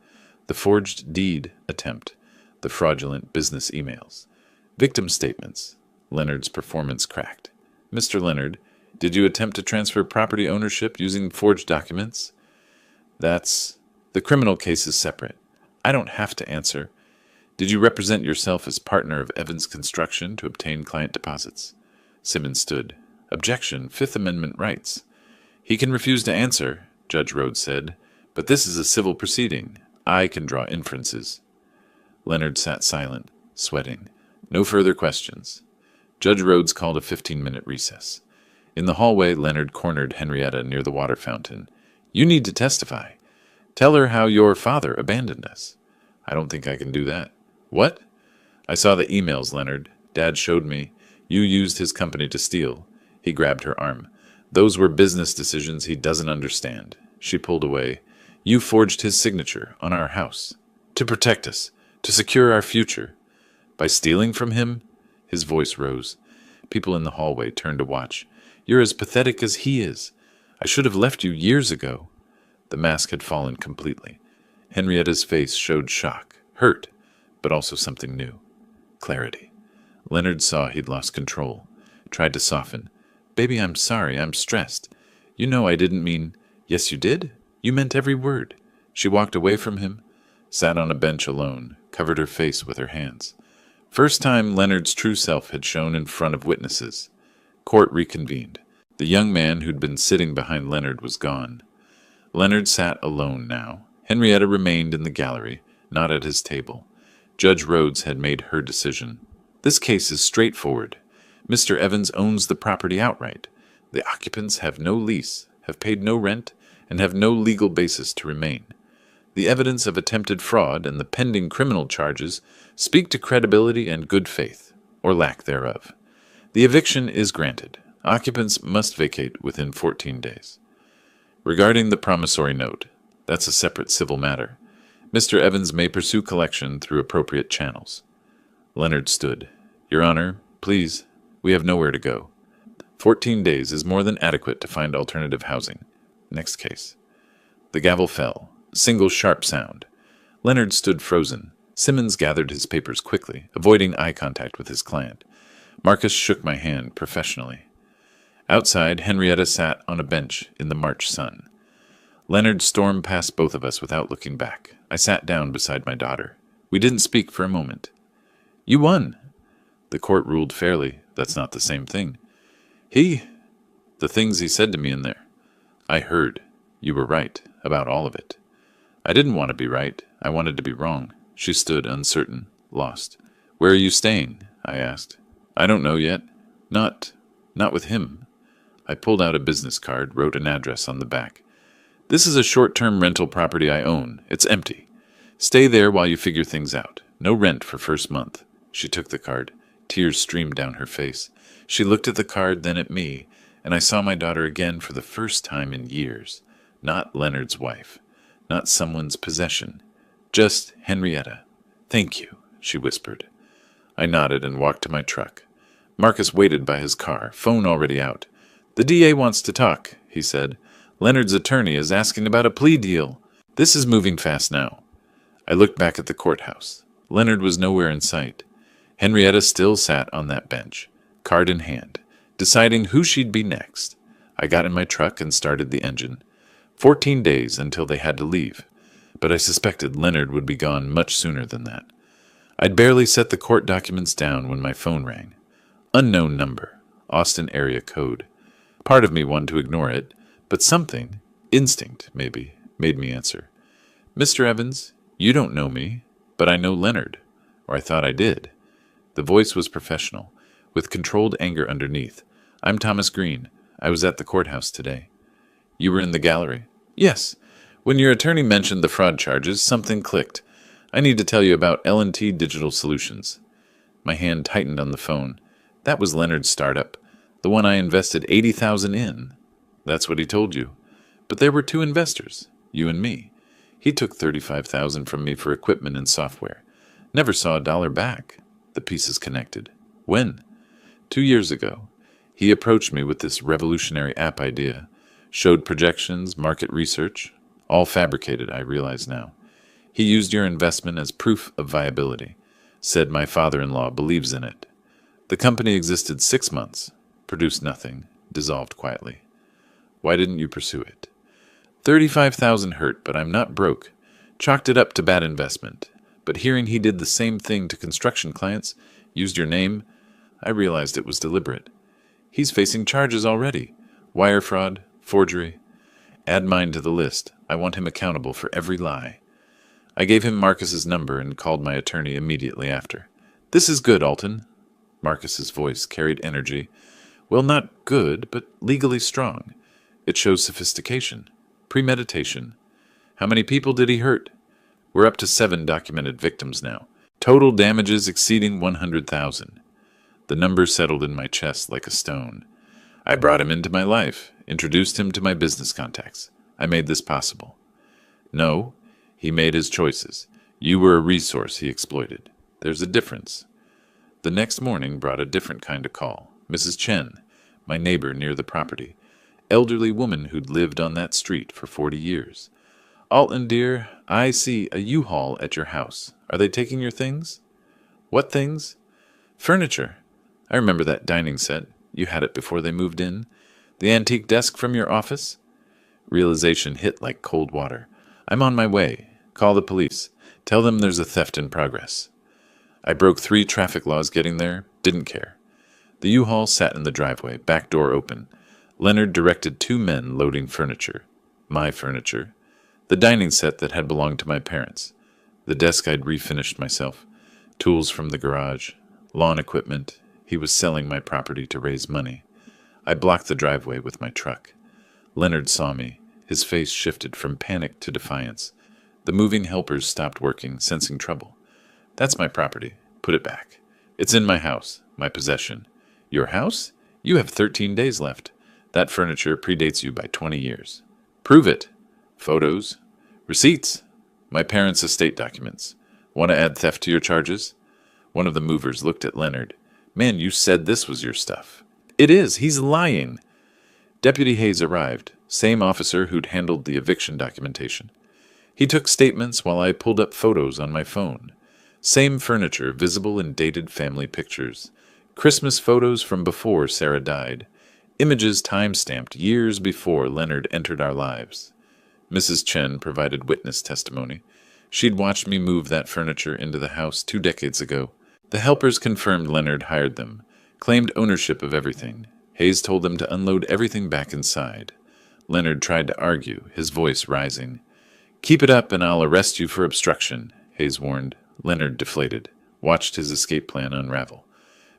The forged deed attempt, the fraudulent business emails, victim statements. Leonard's performance cracked. "Mr. Leonard, did you attempt to transfer property ownership using forged documents?" The criminal case is separate. I don't have to answer. "Did you represent yourself as partner of Evans Construction to obtain client deposits?" Simmons stood. "Objection, Fifth Amendment rights." "He can refuse to answer," Judge Rhodes said, "but this is a civil proceeding. I can draw inferences." Leonard sat silent, sweating. No further questions. Judge Rhodes called a 15-minute recess. In the hallway, Leonard cornered Henrietta near the water fountain. "You need to testify. Tell her how your father abandoned us." "I don't think I can do that." "What?" "I saw the emails, Leonard. Dad showed me. You used his company to steal." He grabbed her arm. "Those were business decisions he doesn't understand." She pulled away. "You forged his signature on our house. To protect us. To secure our future. By stealing from him?" His voice rose. People in the hallway turned to watch. "You're as pathetic as he is. I should have left you years ago." The mask had fallen completely. Henrietta's face showed shock, hurt, but also something new. Clarity. Leonard saw he'd lost control. tried to soften. Baby, I'm sorry. I'm stressed. You know I didn't mean... Yes, you did. You meant every word. She walked away from him, sat on a bench alone, covered her face with her hands. First time Leonard's true self had shown in front of witnesses. Court reconvened. The young man who'd been sitting behind Leonard was gone. Leonard sat alone now. Henrietta remained in the gallery, not at his table. Judge Rhodes had made her decision. This case is straightforward. Mr. Evans owns the property outright. The occupants have no lease, have paid no rent, and have no legal basis to remain. The evidence of attempted fraud and the pending criminal charges speak to credibility and good faith, or lack thereof. The eviction is granted. Occupants must vacate within 14 days. Regarding the promissory note, that's a separate civil matter. Mr. Evans may pursue collection through appropriate channels. Leonard stood. Your Honor, please, we have nowhere to go. 14 days is more than adequate to find alternative housing. Next case. The gavel fell. A single sharp sound. Leonard stood frozen. Simmons gathered his papers quickly, avoiding eye contact with his client. Marcus shook my hand professionally. Outside, Henrietta sat on a bench in the March sun. Leonard stormed past both of us without looking back. I sat down beside my daughter. We didn't speak for a moment. You won. The court ruled fairly. That's not the same thing. The things he said to me in there. I heard. You were right about all of it. I didn't want to be right. I wanted to be wrong. She stood uncertain, lost. Where are you staying? I asked. I don't know yet. Not with him. I pulled out a business card, wrote an address on the back. This is a short-term rental property I own. It's empty. Stay there while you figure things out. No rent for first month. She took the card. Tears streamed down her face. She looked at the card, then at me, and I saw my daughter again for the first time in years. Not Leonard's wife. Not someone's possession. Just Henrietta. Thank you, she whispered. I nodded and walked to my truck. Marcus waited by his car, phone already out. The DA wants to talk, he said. Leonard's attorney is asking about a plea deal. This is moving fast now. I looked back at the courthouse. Leonard was nowhere in sight. Henrietta still sat on that bench, card in hand, deciding who she'd be next. I got in my truck and started the engine. 14 days until they had to leave, but I suspected Leonard would be gone much sooner than that. I'd barely set the court documents down when my phone rang. Unknown number, Austin area code. Part of me wanted to ignore it, but something, instinct maybe, made me answer. Mr. Evans, you don't know me, but I know Leonard, or I thought I did. The voice was professional, with controlled anger underneath. I'm Thomas Green. I was at the courthouse today. You were in the gallery? Yes. When your attorney mentioned the fraud charges, something clicked. I need to tell you about L&T Digital Solutions. My hand tightened on the phone. That was Leonard's startup, the one I invested $80,000 in. That's what he told you. But there were two investors, you and me. He took $35,000 from me for equipment and software. Never saw a dollar back. The pieces connected. When? 2 years ago. He approached me with this revolutionary app idea. Showed projections, market research. All fabricated, I realize now. He used your investment as proof of viability. Said my father-in-law believes in it. The company existed 6 months. Produced nothing. Dissolved quietly. Why didn't you pursue it? $35,000 hurt, but I'm not broke. Chalked it up to bad investment. But hearing he did the same thing to construction clients, used your name, I realized it was deliberate. He's facing charges already. Wire fraud, forgery. Add mine to the list. I want him accountable for every lie. I gave him Marcus's number and called my attorney immediately after. This is good, Alton. Marcus's voice carried energy. Well, not good, but legally strong. It shows sophistication. Premeditation. How many people did he hurt? We're up to 7 documented victims now. Total damages exceeding $100,000. The number settled in my chest like a stone. I brought him into my life, introduced him to my business contacts. I made this possible. No, he made his choices. You were a resource he exploited. There's a difference. The next morning brought a different kind of call. Mrs. Chen, my neighbor near the property. Elderly woman who'd lived on that street for 40 years. Alton, dear, I see a U-Haul at your house. Are they taking your things? What things? Furniture. I remember that dining set. You had it before they moved in? The antique desk from your office? Realization hit like cold water. I'm on my way. Call the police. Tell them there's a theft in progress. I broke 3 traffic laws getting there. Didn't care. The U-Haul sat in the driveway, back door open. Leonard directed 2 men loading furniture. My furniture. The dining set that had belonged to my parents. The desk I'd refinished myself. Tools from the garage. Lawn equipment. He was selling my property to raise money. I blocked the driveway with my truck. Leonard saw me. His face shifted from panic to defiance. The moving helpers stopped working, sensing trouble. That's my property. Put it back. It's in my house, my possession. Your house? You have 13 days left. That furniture predates you by 20 years. Prove it. Photos. Receipts. My parents' estate documents. Want to add theft to your charges? One of the movers looked at Leonard. Man, you said this was your stuff. It is. He's lying. Deputy Hayes arrived, same officer who'd handled the eviction documentation. He took statements while I pulled up photos on my phone. Same furniture visible in dated family pictures. Christmas photos from before Sarah died. Images time-stamped years before Leonard entered our lives. Mrs. Chen provided witness testimony. She'd watched me move that furniture into the house 2 decades ago. The helpers confirmed Leonard hired them, claimed ownership of everything. Hayes told them to unload everything back inside. Leonard tried to argue, his voice rising. Keep it up and I'll arrest you for obstruction, Hayes warned. Leonard deflated, watched his escape plan unravel.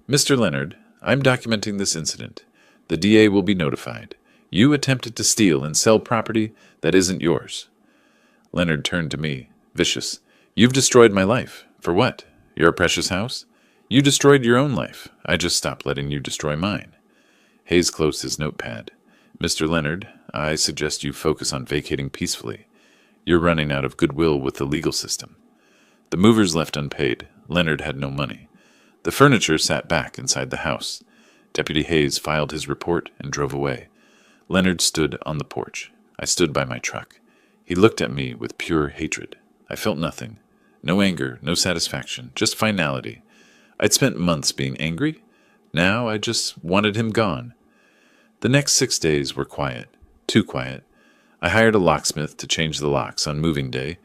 Mr. Leonard, I'm documenting this incident. The DA will be notified. You attempted to steal and sell property that isn't yours. Leonard turned to me, vicious. You've destroyed my life. For what? Your precious house? You destroyed your own life. I just stopped letting you destroy mine. Hayes closed his notepad. Mr. Leonard, I suggest you focus on vacating peacefully. You're running out of goodwill with the legal system. The movers left unpaid. Leonard had no money. The furniture sat back inside the house. Deputy Hayes filed his report and drove away. Leonard stood on the porch. I stood by my truck. He looked at me with pure hatred. I felt nothing. No anger, no satisfaction, just finality. I'd spent months being angry. Now I just wanted him gone. The next 6 days were quiet. Too quiet. I hired a locksmith to change the locks on moving day,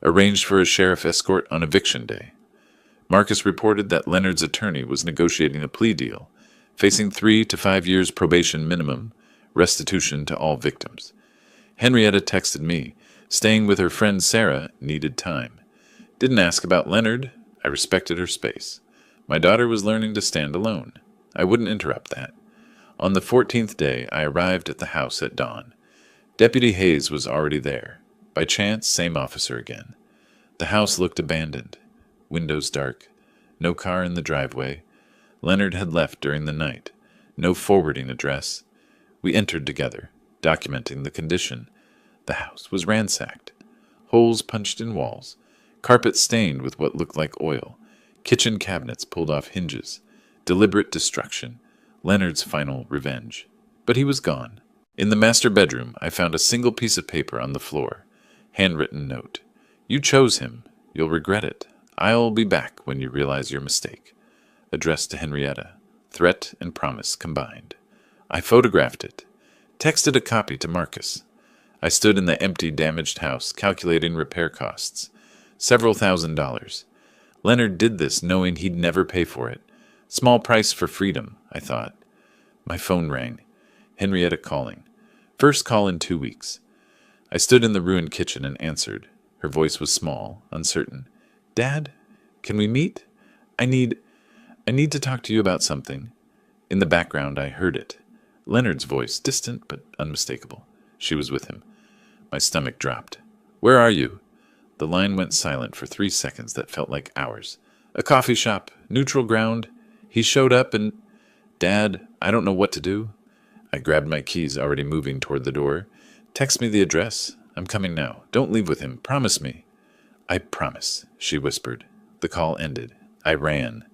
arranged for a sheriff escort on eviction day. Marcus reported that Leonard's attorney was negotiating a plea deal, facing 3 to 5 years probation minimum, restitution to all victims. Henrietta texted me, staying with her friend Sarah needed time. Didn't ask about Leonard. I respected her space. My daughter was learning to stand alone. I wouldn't interrupt that. On the 14th day, I arrived at the house at dawn. Deputy Hayes was already there. By chance, same officer again. The house looked abandoned. Windows dark. No car in the driveway. Leonard had left during the night. No forwarding address. We entered together, documenting the condition. The house was ransacked. Holes punched in walls. Carpet stained with what looked like oil. Kitchen cabinets pulled off hinges. Deliberate destruction. Leonard's final revenge. But he was gone. In the master bedroom, I found a single piece of paper on the floor. Handwritten note. You chose him. You'll regret it. I'll be back when you realize your mistake. Addressed to Henrietta. Threat and promise combined. I photographed it. Texted a copy to Marcus. I stood in the empty, damaged house, calculating repair costs. Several $1,000s. Leonard did this knowing he'd never pay for it. Small price for freedom, I thought. My phone rang. Henrietta calling. First call in 2 weeks. I stood in the ruined kitchen and answered. Her voice was small, uncertain. Dad, can we meet? I need to talk to you about something. In the background, I heard it. Leonard's voice, distant but unmistakable. She was with him. My stomach dropped. Where are you? The line went silent for 3 seconds that felt like hours. A coffee shop, neutral ground. He showed up and... Dad, I don't know what to do. I grabbed my keys, already moving toward the door. Text me the address. I'm coming now. Don't leave with him. Promise me. I promise, she whispered. The call ended. I ran.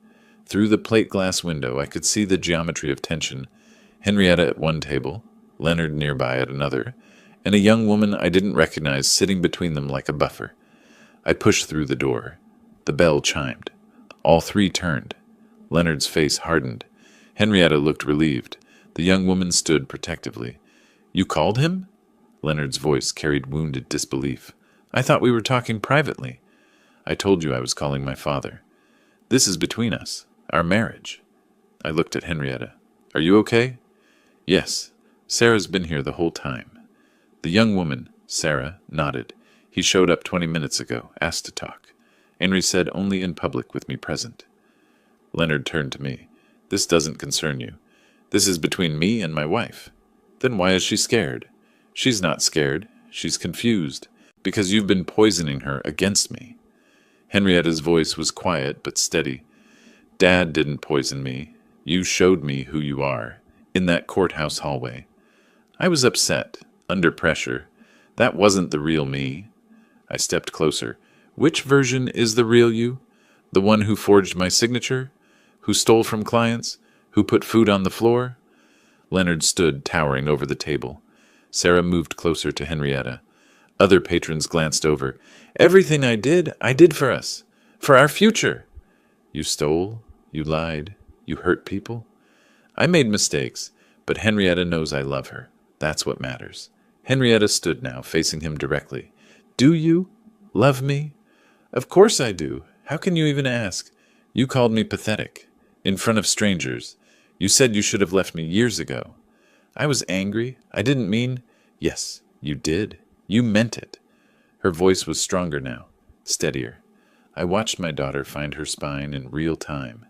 Through the plate glass window, I could see the geometry of tension. Henrietta at one table, Leonard nearby at another, and a young woman I didn't recognize sitting between them like a buffer. I pushed through the door. The bell chimed. All 3 turned. Leonard's face hardened. Henrietta looked relieved. The young woman stood protectively. You called him? Leonard's voice carried wounded disbelief. I thought we were talking privately. I told you I was calling my father. This is between us. Our marriage. I looked at Henrietta. Are you okay? Yes. Sarah's been here the whole time. The young woman, Sarah, nodded. He showed up 20 minutes ago, asked to talk. Henry said only in public with me present. Leonard turned to me. This doesn't concern you. This is between me and my wife. Then why is she scared? She's not scared. She's confused. Because you've been poisoning her against me. Henrietta's voice was quiet but steady. Dad didn't poison me. You showed me who you are, in that courthouse hallway. I was upset, under pressure. That wasn't the real me. I stepped closer. Which version is the real you? The one who forged my signature? Who stole from clients? Who put food on the floor? Leonard stood towering over the table. Sarah moved closer to Henrietta. Other patrons glanced over. Everything I did for us. For our future. You stole, you lied, you hurt people. I made mistakes, but Henrietta knows I love her. That's what matters. Henrietta stood now, facing him directly. Do you love me? Of course I do. How can you even ask? You called me pathetic. In front of strangers. You said you should have left me years ago. I was angry. I didn't mean... Yes, you did. You meant it. Her voice was stronger now, steadier. I watched my daughter find her spine in real time.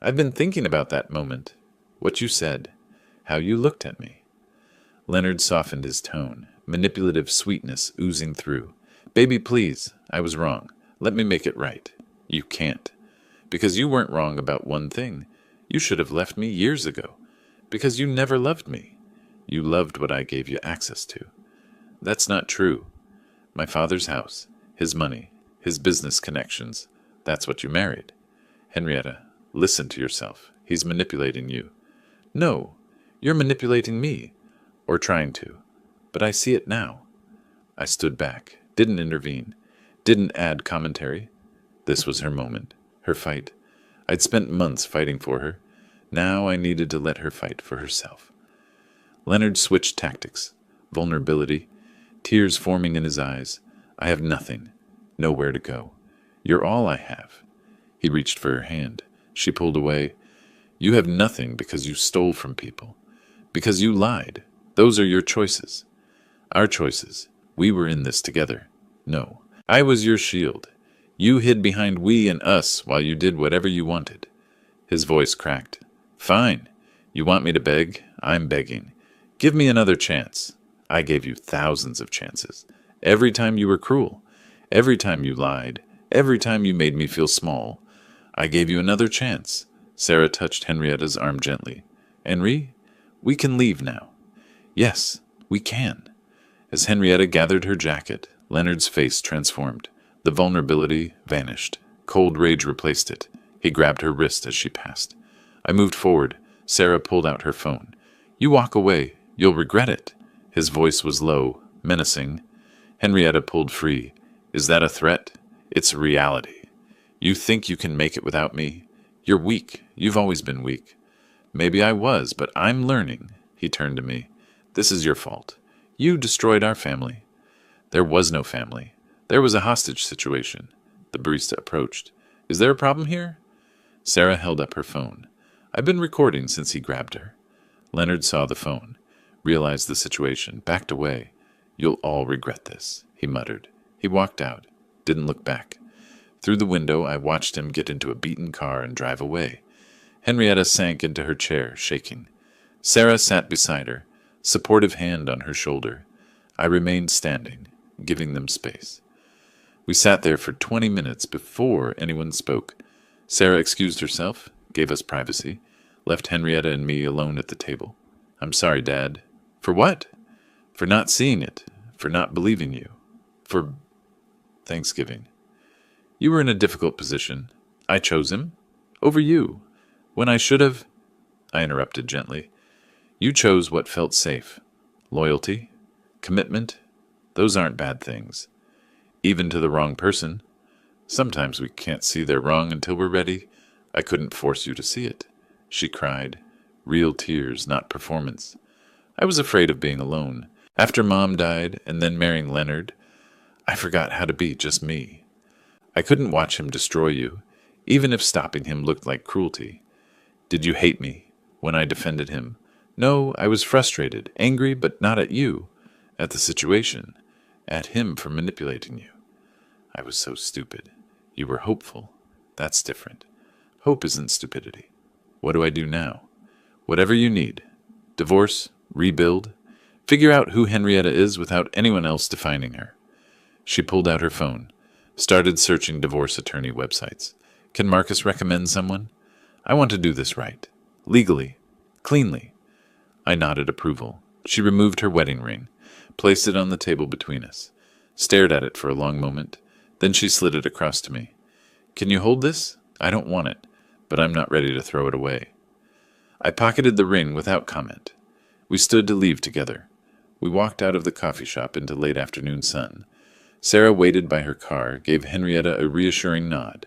I've been thinking about that moment. What you said. How you looked at me. Leonard softened his tone, manipulative sweetness oozing through. Baby, please. I was wrong. Let me make it right. You can't. Because you weren't wrong about one thing. You should have left me years ago. Because you never loved me. You loved what I gave you access to. That's not true. My father's house, his money, his business connections. That's what you married. Henrietta, listen to yourself. He's manipulating you. No, you're manipulating me. Or trying to. But I see it now. I stood back, didn't intervene, didn't add commentary. This was her moment, her fight. I'd spent months fighting for her. Now I needed to let her fight for herself. Leonard switched tactics. Vulnerability. Tears forming in his eyes. I have nothing. Nowhere to go. You're all I have. He reached for her hand. She pulled away. You have nothing because you stole from people. Because you lied. Those are your choices. Our choices. We were in this together. No. I was your shield. You hid behind we and us while you did whatever you wanted. His voice cracked. Fine. You want me to beg? I'm begging. Give me another chance. I gave you thousands of chances. Every time you were cruel. Every time you lied. Every time you made me feel small. I gave you another chance. Sarah touched Henrietta's arm gently. Henri, we can leave now. Yes, we can. As Henrietta gathered her jacket, Leonard's face transformed. The vulnerability vanished. Cold rage replaced it. He grabbed her wrist as she passed. I moved forward. Sarah pulled out her phone. You walk away. You'll regret it. His voice was low, menacing. Henrietta pulled free. Is that a threat? It's a reality. You think you can make it without me? You're weak. You've always been weak. Maybe I was, but I'm learning. He turned to me. This is your fault. You destroyed our family. There was no family. There was a hostage situation. The barista approached. Is there a problem here? Sarah held up her phone. I've been recording since he grabbed her. Leonard saw the phone, realized the situation, backed away. You'll all regret this, he muttered. He walked out, didn't look back. Through the window, I watched him get into a beaten car and drive away. Henrietta sank into her chair, shaking. Sarah sat beside her, supportive hand on her shoulder. I remained standing, giving them space. We sat there for 20 minutes before anyone spoke. Sarah excused herself, gave us privacy, left Henrietta and me alone at the table. I'm sorry, Dad. For what? For not seeing it, for not believing you, for Thanksgiving. You were in a difficult position. I chose him. Over you. When I should have... I interrupted gently. You chose what felt safe. Loyalty, commitment, those aren't bad things. Even to the wrong person. Sometimes we can't see they're wrong until we're ready. I couldn't force you to see it. She cried. real tears, not performance. I was afraid of being alone. After Mom died and then marrying Leonard, I forgot how to be just me. I couldn't watch him destroy you, even if stopping him looked like cruelty. Did you hate me when I defended him? No, I was frustrated, angry, but not at you, at the situation, at him for manipulating you. I was so stupid. You were hopeful. That's different. Hope isn't stupidity. What do I do now? Whatever you need. Divorce, rebuild, figure out who Henrietta is without anyone else defining her. She pulled out her phone, started searching divorce attorney websites. Can Marcus recommend someone? I want to do this right. Legally. Cleanly. I nodded approval. She removed her wedding ring, placed it on the table between us, stared at it for a long moment. Then she slid it across to me. Can you hold this? I don't want it, but I'm not ready to throw it away. I pocketed the ring without comment. We stood to leave together. We walked out of the coffee shop into late afternoon sun. Sarah waited by her car, gave Henrietta a reassuring nod.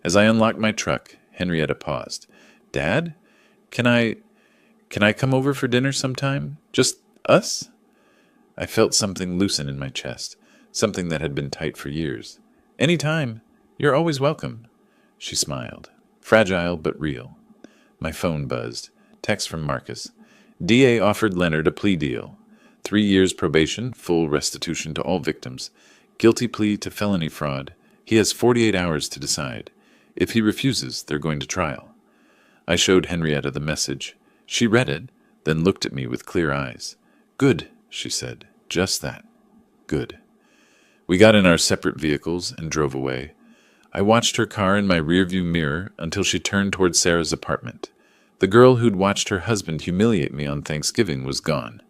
As I unlocked my truck, Henrietta paused. Dad? Can I come over for dinner sometime? Just us? I felt something loosen in my chest, something that had been tight for years. Any time. You're always welcome. She smiled. Fragile but real. My phone buzzed. Text from Marcus. DA offered Leonard a plea deal. 3 years probation, full restitution to all victims. Guilty plea to felony fraud. He has 48 hours to decide. If he refuses, they're going to trial. I showed Henrietta the message. She read it, then looked at me with clear eyes. Good, she said. Just that. Good. We got in our separate vehicles and drove away. I watched her car in my rearview mirror until she turned toward Sarah's apartment. The girl who'd watched her husband humiliate me on Thanksgiving was gone.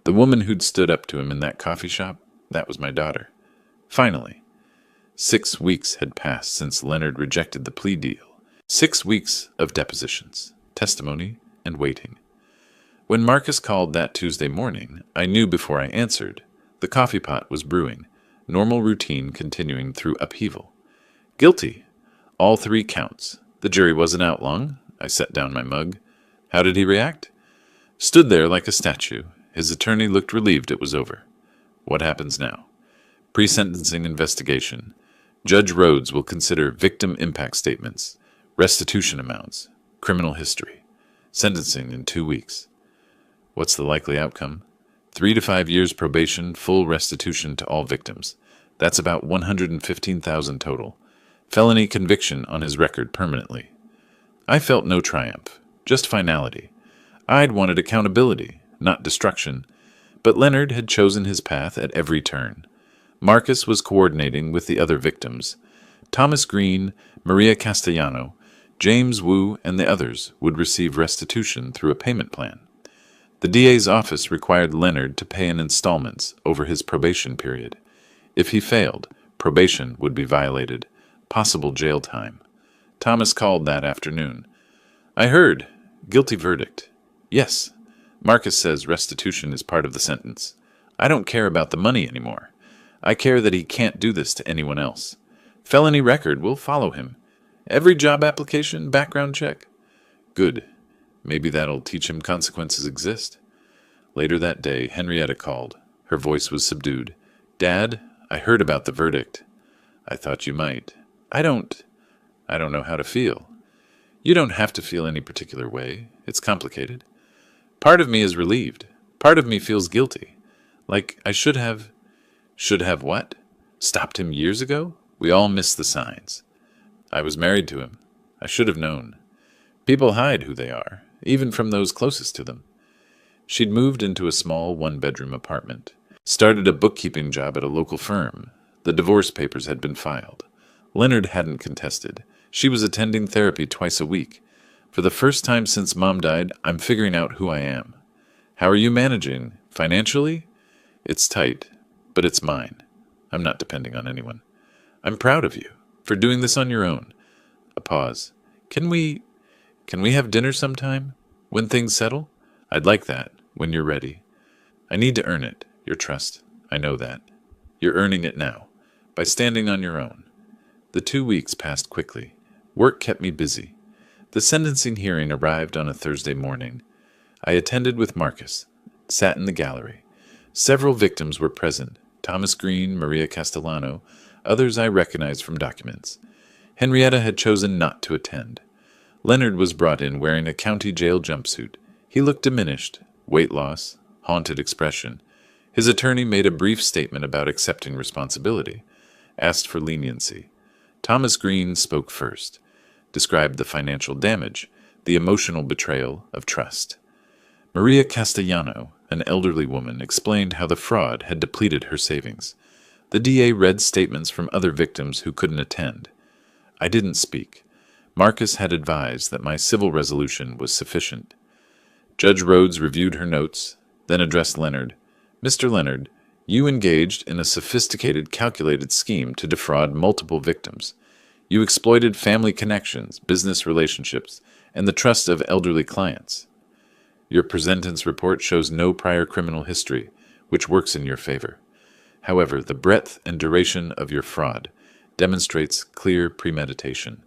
The woman who'd stood up to him in that coffee shop, that was my daughter. Finally. 6 weeks had passed since Leonard rejected the plea deal. 6 weeks of depositions, testimony, and waiting. When Marcus called that Tuesday morning, I knew before I answered. The coffee pot was brewing, normal routine continuing through upheaval. Guilty. All 3 counts. The jury wasn't out long. I set down my mug. How did he react? Stood there like a statue. His attorney looked relieved it was over. What happens now? Pre-sentencing investigation. Judge Rhodes will consider victim impact statements, restitution amounts, criminal history. Sentencing in 2 weeks. What's the likely outcome? 3 to 5 years probation, full restitution to all victims. That's about $115,000 total. Felony conviction on his record permanently. I felt no triumph, just finality. I'd wanted accountability, not destruction. But Leonard had chosen his path at every turn. Marcus was coordinating with the other victims. Thomas Green, Maria Castellano, James Wu, and the others would receive restitution through a payment plan. The DA's office required Leonard to pay in installments over his probation period. If he failed, probation would be violated. Possible jail time. Thomas called that afternoon. I heard. Guilty verdict. Yes. Marcus says restitution is part of the sentence. I don't care about the money anymore. I care that he can't do this to anyone else. Felony record will follow him. Every job application, background check. Good. Maybe that'll teach him consequences exist. Later that day, Henrietta called. Her voice was subdued. Dad, I heard about the verdict. I thought you might. I don't know how to feel. You don't have to feel any particular way. It's complicated. Part of me is relieved. Part of me feels guilty. Like I should have... Should have what? Stopped him years ago? We all miss the signs. I was married to him. I should have known. People hide who they are, even from those closest to them. She'd moved into a small one-bedroom apartment. Started a bookkeeping job at a local firm. The divorce papers had been filed. Leonard hadn't contested. She was attending therapy twice a week. For the first time since Mom died, I'm figuring out who I am. How are you managing? Financially? It's tight, but it's mine. I'm not depending on anyone. I'm proud of you for doing this on your own. A pause. Can we have dinner sometime? When things settle? I'd like that, when you're ready. I need to earn it, your trust. I know that. You're earning it now, by standing on your own. The 2 weeks passed quickly. Work kept me busy. The sentencing hearing arrived on a Thursday morning. I attended with Marcus, sat in the gallery. Several victims were present: Thomas Green, Maria Castellano, others I recognized from documents. Henrietta had chosen not to attend. Leonard was brought in wearing a county jail jumpsuit. He looked diminished, weight loss, haunted expression. His attorney made a brief statement about accepting responsibility, asked for leniency. Thomas Green spoke first, described the financial damage, the emotional betrayal of trust. Maria Castellano, an elderly woman, explained how the fraud had depleted her savings. The DA read statements from other victims who couldn't attend. I didn't speak. Marcus had advised that my civil resolution was sufficient. Judge Rhodes reviewed her notes, then addressed Leonard. Mr. Leonard, you engaged in a sophisticated, calculated scheme to defraud multiple victims. You exploited family connections, business relationships, and the trust of elderly clients. Your presentence report shows no prior criminal history, which works in your favor. However, the breadth and duration of your fraud demonstrates clear premeditation.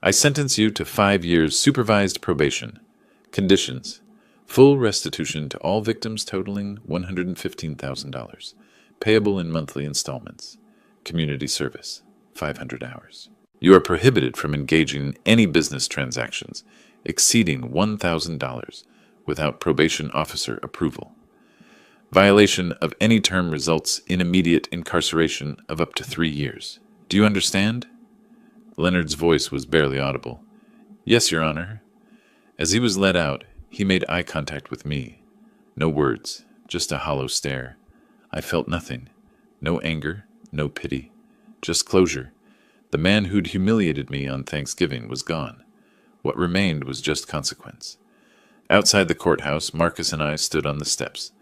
I sentence you to 5 years supervised probation. Conditions: full restitution to all victims totaling $115,000, payable in monthly installments. Community service, 500 hours. You are prohibited from engaging in any business transactions exceeding $1,000 without probation officer approval. Violation of any term results in immediate incarceration of up to 3 years. Do you understand? Leonard's voice was barely audible. Yes, Your Honor. As he was led out, he made eye contact with me. No words, just a hollow stare. I felt nothing. No anger, no pity. Just closure. The man who'd humiliated me on Thanksgiving was gone. What remained was just consequence. Outside the courthouse, Marcus and I stood on the steps.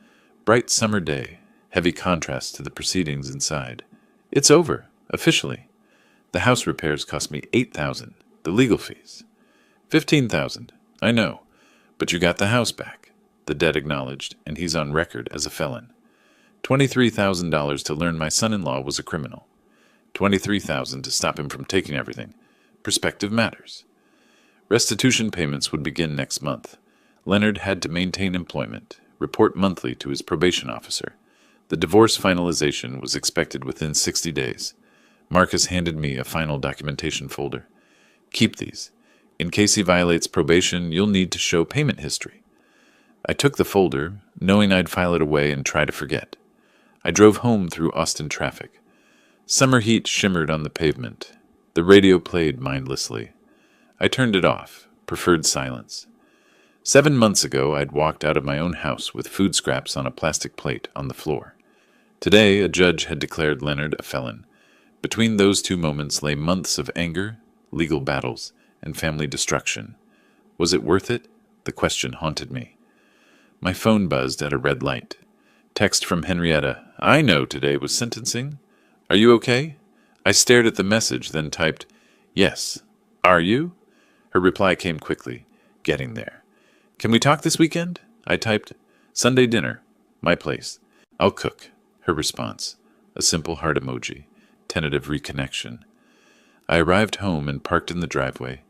Bright summer day, heavy contrast to the proceedings inside. It's over, officially. The house repairs cost me $8,000, the legal fees. $15,000, I know, but you got the house back. The debt acknowledged, and he's on record as a felon. $23,000 to learn my son-in-law was a criminal. $23,000 to stop him from taking everything. Perspective matters. Restitution payments would begin next month. Leonard had to maintain employment, report monthly to his probation officer. The divorce finalization was expected within 60 days. Marcus handed me a final documentation folder. Keep these. In case he violates probation, you'll need to show payment history. I took the folder, knowing I'd file it away and try to forget. I drove home through Austin traffic. Summer heat shimmered on the pavement. The radio played mindlessly. I turned it off, preferred silence. 7 months ago, I'd walked out of my own house with food scraps on a plastic plate on the floor. Today, a judge had declared Leonard a felon. Between those 2 moments lay months of anger, legal battles, and family destruction. Was it worth it? The question haunted me. My phone buzzed at a red light. Text from Henrietta. I know today was sentencing. Are you okay? I stared at the message, then typed, Yes. Are you? Her reply came quickly. Getting there. Can we talk this weekend? I typed, Sunday dinner. My place. I'll cook. Her response. A simple heart emoji. Tentative reconnection. I arrived home and parked in the driveway.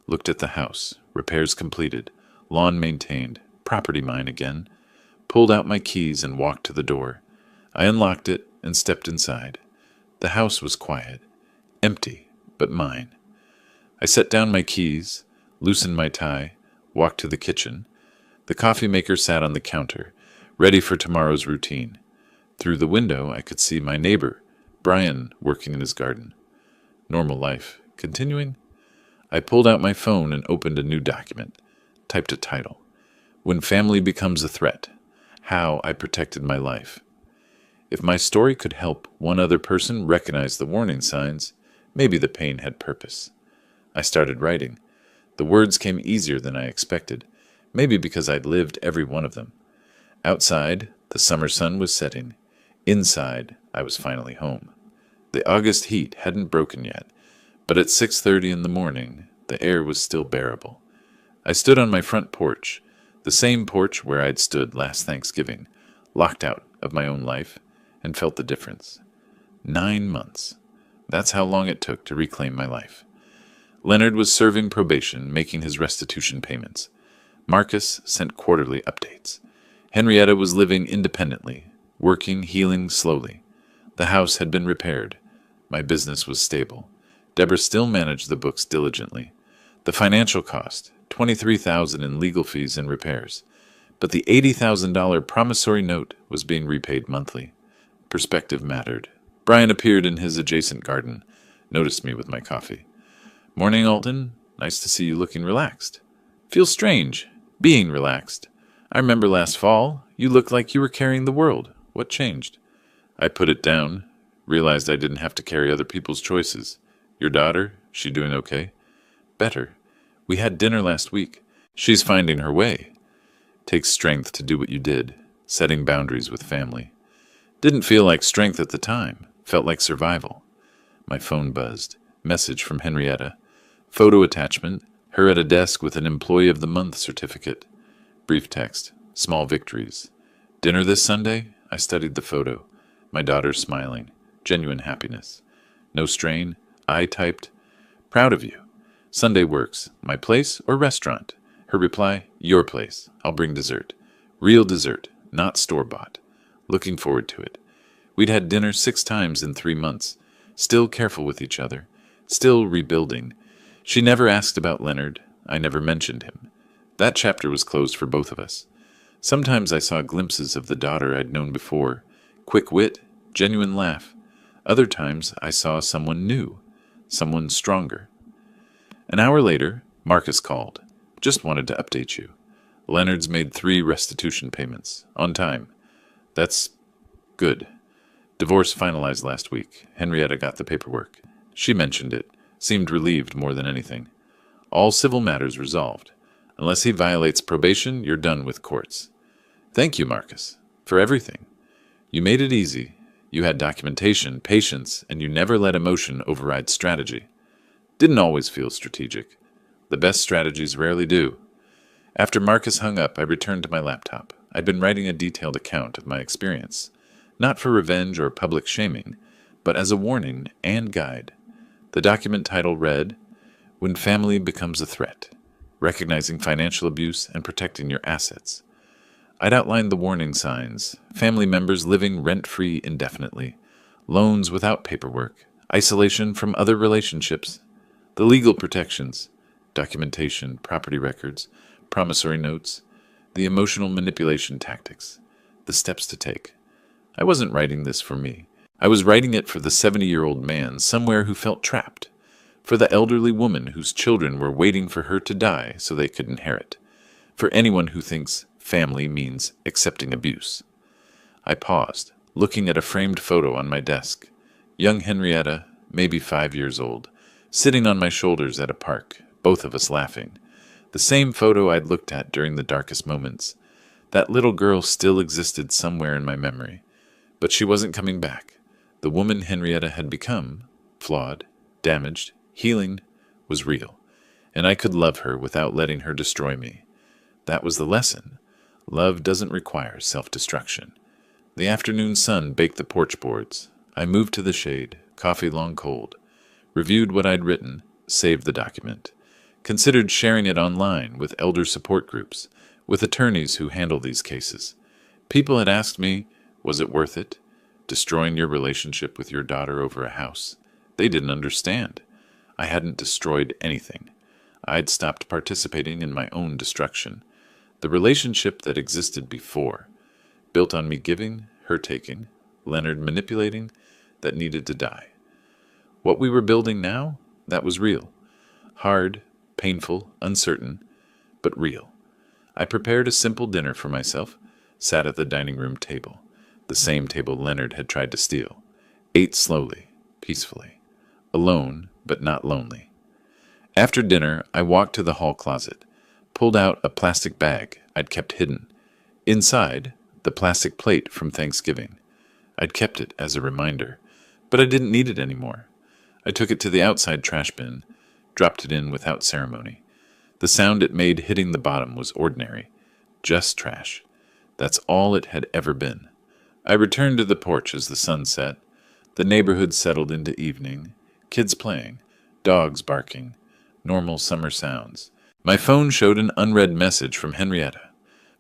Looked at the house. Repairs completed. Lawn maintained. Property mine again. Pulled out my keys and walked to the door. I unlocked it and stepped inside. The house was quiet. Empty, but mine. I set down my keys, loosened my tie, walked to the kitchen. The coffee maker sat on the counter, ready for tomorrow's routine. Through the window, I could see my neighbor, Brian, working in his garden. Normal life. Continuing? I pulled out my phone and opened a new document. Typed a title. When Family Becomes a Threat. How I Protected My Life. If my story could help one other person recognize the warning signs, maybe the pain had purpose. I started writing. The words came easier than I expected, maybe because I'd lived every one of them. Outside, the summer sun was setting. Inside, I was finally home. The August heat hadn't broken yet, but at 6:30 in the morning, the air was still bearable. I stood on my front porch, the same porch where I'd stood last Thanksgiving, locked out of my own life, and felt the difference. 9 months. That's how long it took to reclaim my life. Leonard was serving probation, making his restitution payments. Marcus sent quarterly updates. Henrietta was living independently, working, healing slowly. The house had been repaired. My business was stable. Deborah still managed the books diligently. The financial cost, $23,000 in legal fees and repairs. But the $80,000 promissory note was being repaid monthly. Perspective mattered. Brian appeared in his adjacent garden, noticed me with my coffee. "Morning, Alton. Nice to see you looking relaxed." "Feels strange, being relaxed. I remember last fall, you looked like you were carrying the world. What changed?" I put it down, realized I didn't have to carry other people's choices. "Your daughter, she doing okay?" "Better. We had dinner last week. She's finding her way." Takes strength to do what you did, setting boundaries with family. Didn't feel like strength at the time, felt like survival. My phone buzzed. Message from Henrietta. Photo attachment, her at a desk with an Employee of the Month certificate. Brief text, small victories. "Dinner this Sunday?" I studied the photo. My daughter smiling, genuine happiness. No strain. I typed, "Proud of you. Sunday works. My place or restaurant?" Her reply, "Your place. I'll bring dessert. Real dessert, not store-bought. Looking forward to it." We'd had dinner 6 times in 3 months. Still careful with each other. Still rebuilding. She never asked about Leonard. I never mentioned him. That chapter was closed for both of us. Sometimes I saw glimpses of the daughter I'd known before. Quick wit, genuine laugh. Other times I saw someone new. Someone stronger. An hour later, Marcus called. "Just wanted to update you. Leonard's made 3 restitution payments. On time." "That's good. Divorce finalized last week. Henrietta got the paperwork." She mentioned it. Seemed relieved more than anything. "All civil matters resolved. Unless he violates probation, you're done with courts." "Thank you, Marcus, for everything. You made it easy. You had documentation, patience, and you never let emotion override strategy." Didn't always feel strategic. The best strategies rarely do. After Marcus hung up, I returned to my laptop. I'd been writing a detailed account of my experience, not for revenge or public shaming, but as a warning and guide. The document title read, "When Family Becomes a Threat, Recognizing Financial Abuse and Protecting Your Assets." I'd outlined the warning signs: family members living rent-free indefinitely, loans without paperwork, isolation from other relationships, the legal protections, documentation, property records, promissory notes, the emotional manipulation tactics, the steps to take. I wasn't writing this for me. I was writing it for the 70-year-old man somewhere who felt trapped, for the elderly woman whose children were waiting for her to die so they could inherit, for anyone who thinks family means accepting abuse. I paused, looking at a framed photo on my desk. Young Henrietta, maybe 5 years old, sitting on my shoulders at a park, both of us laughing. The same photo I'd looked at during the darkest moments. That little girl still existed somewhere in my memory. But she wasn't coming back. The woman Henrietta had become, flawed, damaged, healing, was real. And I could love her without letting her destroy me. That was the lesson. Love doesn't require self-destruction. The afternoon sun baked the porch boards. I moved to the shade, coffee long cold. Reviewed what I'd written, saved the document. Considered sharing it online with elder support groups, with attorneys who handle these cases. People had asked me, was it worth it? Destroying your relationship with your daughter over a house? They didn't understand. I hadn't destroyed anything. I'd stopped participating in my own destruction. The relationship that existed before, built on me giving, her taking, Leonard manipulating, that needed to die. What we were building now, that was real. Hard, painful, uncertain, but real. I prepared a simple dinner for myself, sat at the dining room table, the same table Leonard had tried to steal, ate slowly, peacefully, alone but not lonely. After dinner, I walked to the hall closet, pulled out a plastic bag I'd kept hidden. Inside, the plastic plate from Thanksgiving. I'd kept it as a reminder, but I didn't need it anymore. I took it to the outside trash bin, dropped it in without ceremony. The sound it made hitting the bottom was ordinary, just trash. That's all it had ever been. I returned to the porch as the sun set. The neighborhood settled into evening, kids playing, dogs barking, Normal summer sounds. My phone showed an unread message from Henrietta.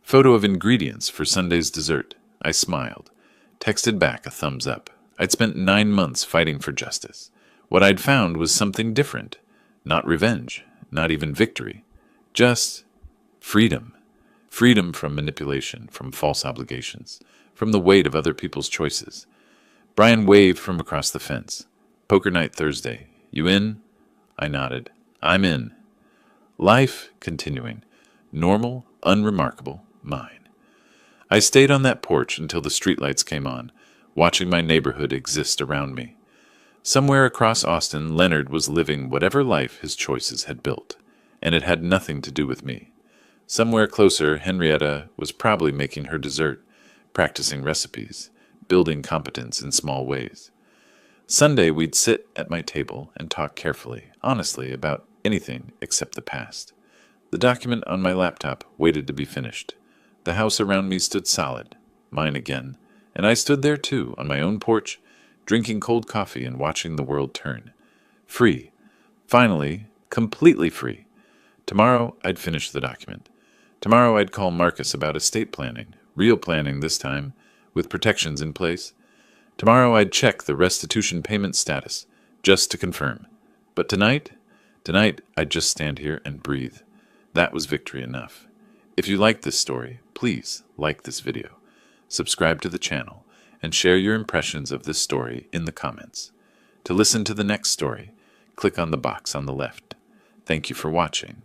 Photo of ingredients for Sunday's dessert. I smiled. Texted back a thumbs up. I'd spent 9 months fighting for justice. What I'd found was something different. Not revenge, not even victory. Just freedom. Freedom from manipulation, from false obligations, from the weight of other people's choices. Brian waved from across the fence. Poker night Thursday. You in? I nodded. I'm in. Life continuing. Normal, unremarkable, mine. I stayed on that porch until the streetlights came on, watching my neighborhood exist around me. Somewhere across Austin, Leonard was living whatever life his choices had built, and it had nothing to do with me. Somewhere closer, Henrietta was probably making her dessert, practicing recipes, building competence in small ways. Sunday, we'd sit at my table and talk carefully, honestly, about anything except the past. The document on my laptop waited to be finished. The house around me stood solid, mine again, and I stood there too, on my own porch, drinking cold coffee and watching the world turn. Free. Finally, completely free. Tomorrow, I'd finish the document. Tomorrow, I'd call Marcus about estate planning, real planning this time, with protections in place. Tomorrow, I'd check the restitution payment status, just to confirm. But tonight, I'd just stand here and breathe. That was victory enough. If you like this story, please like this video, subscribe to the channel, and share your impressions of this story in the comments. To listen to the next story, click on the box on the left. Thank you for watching.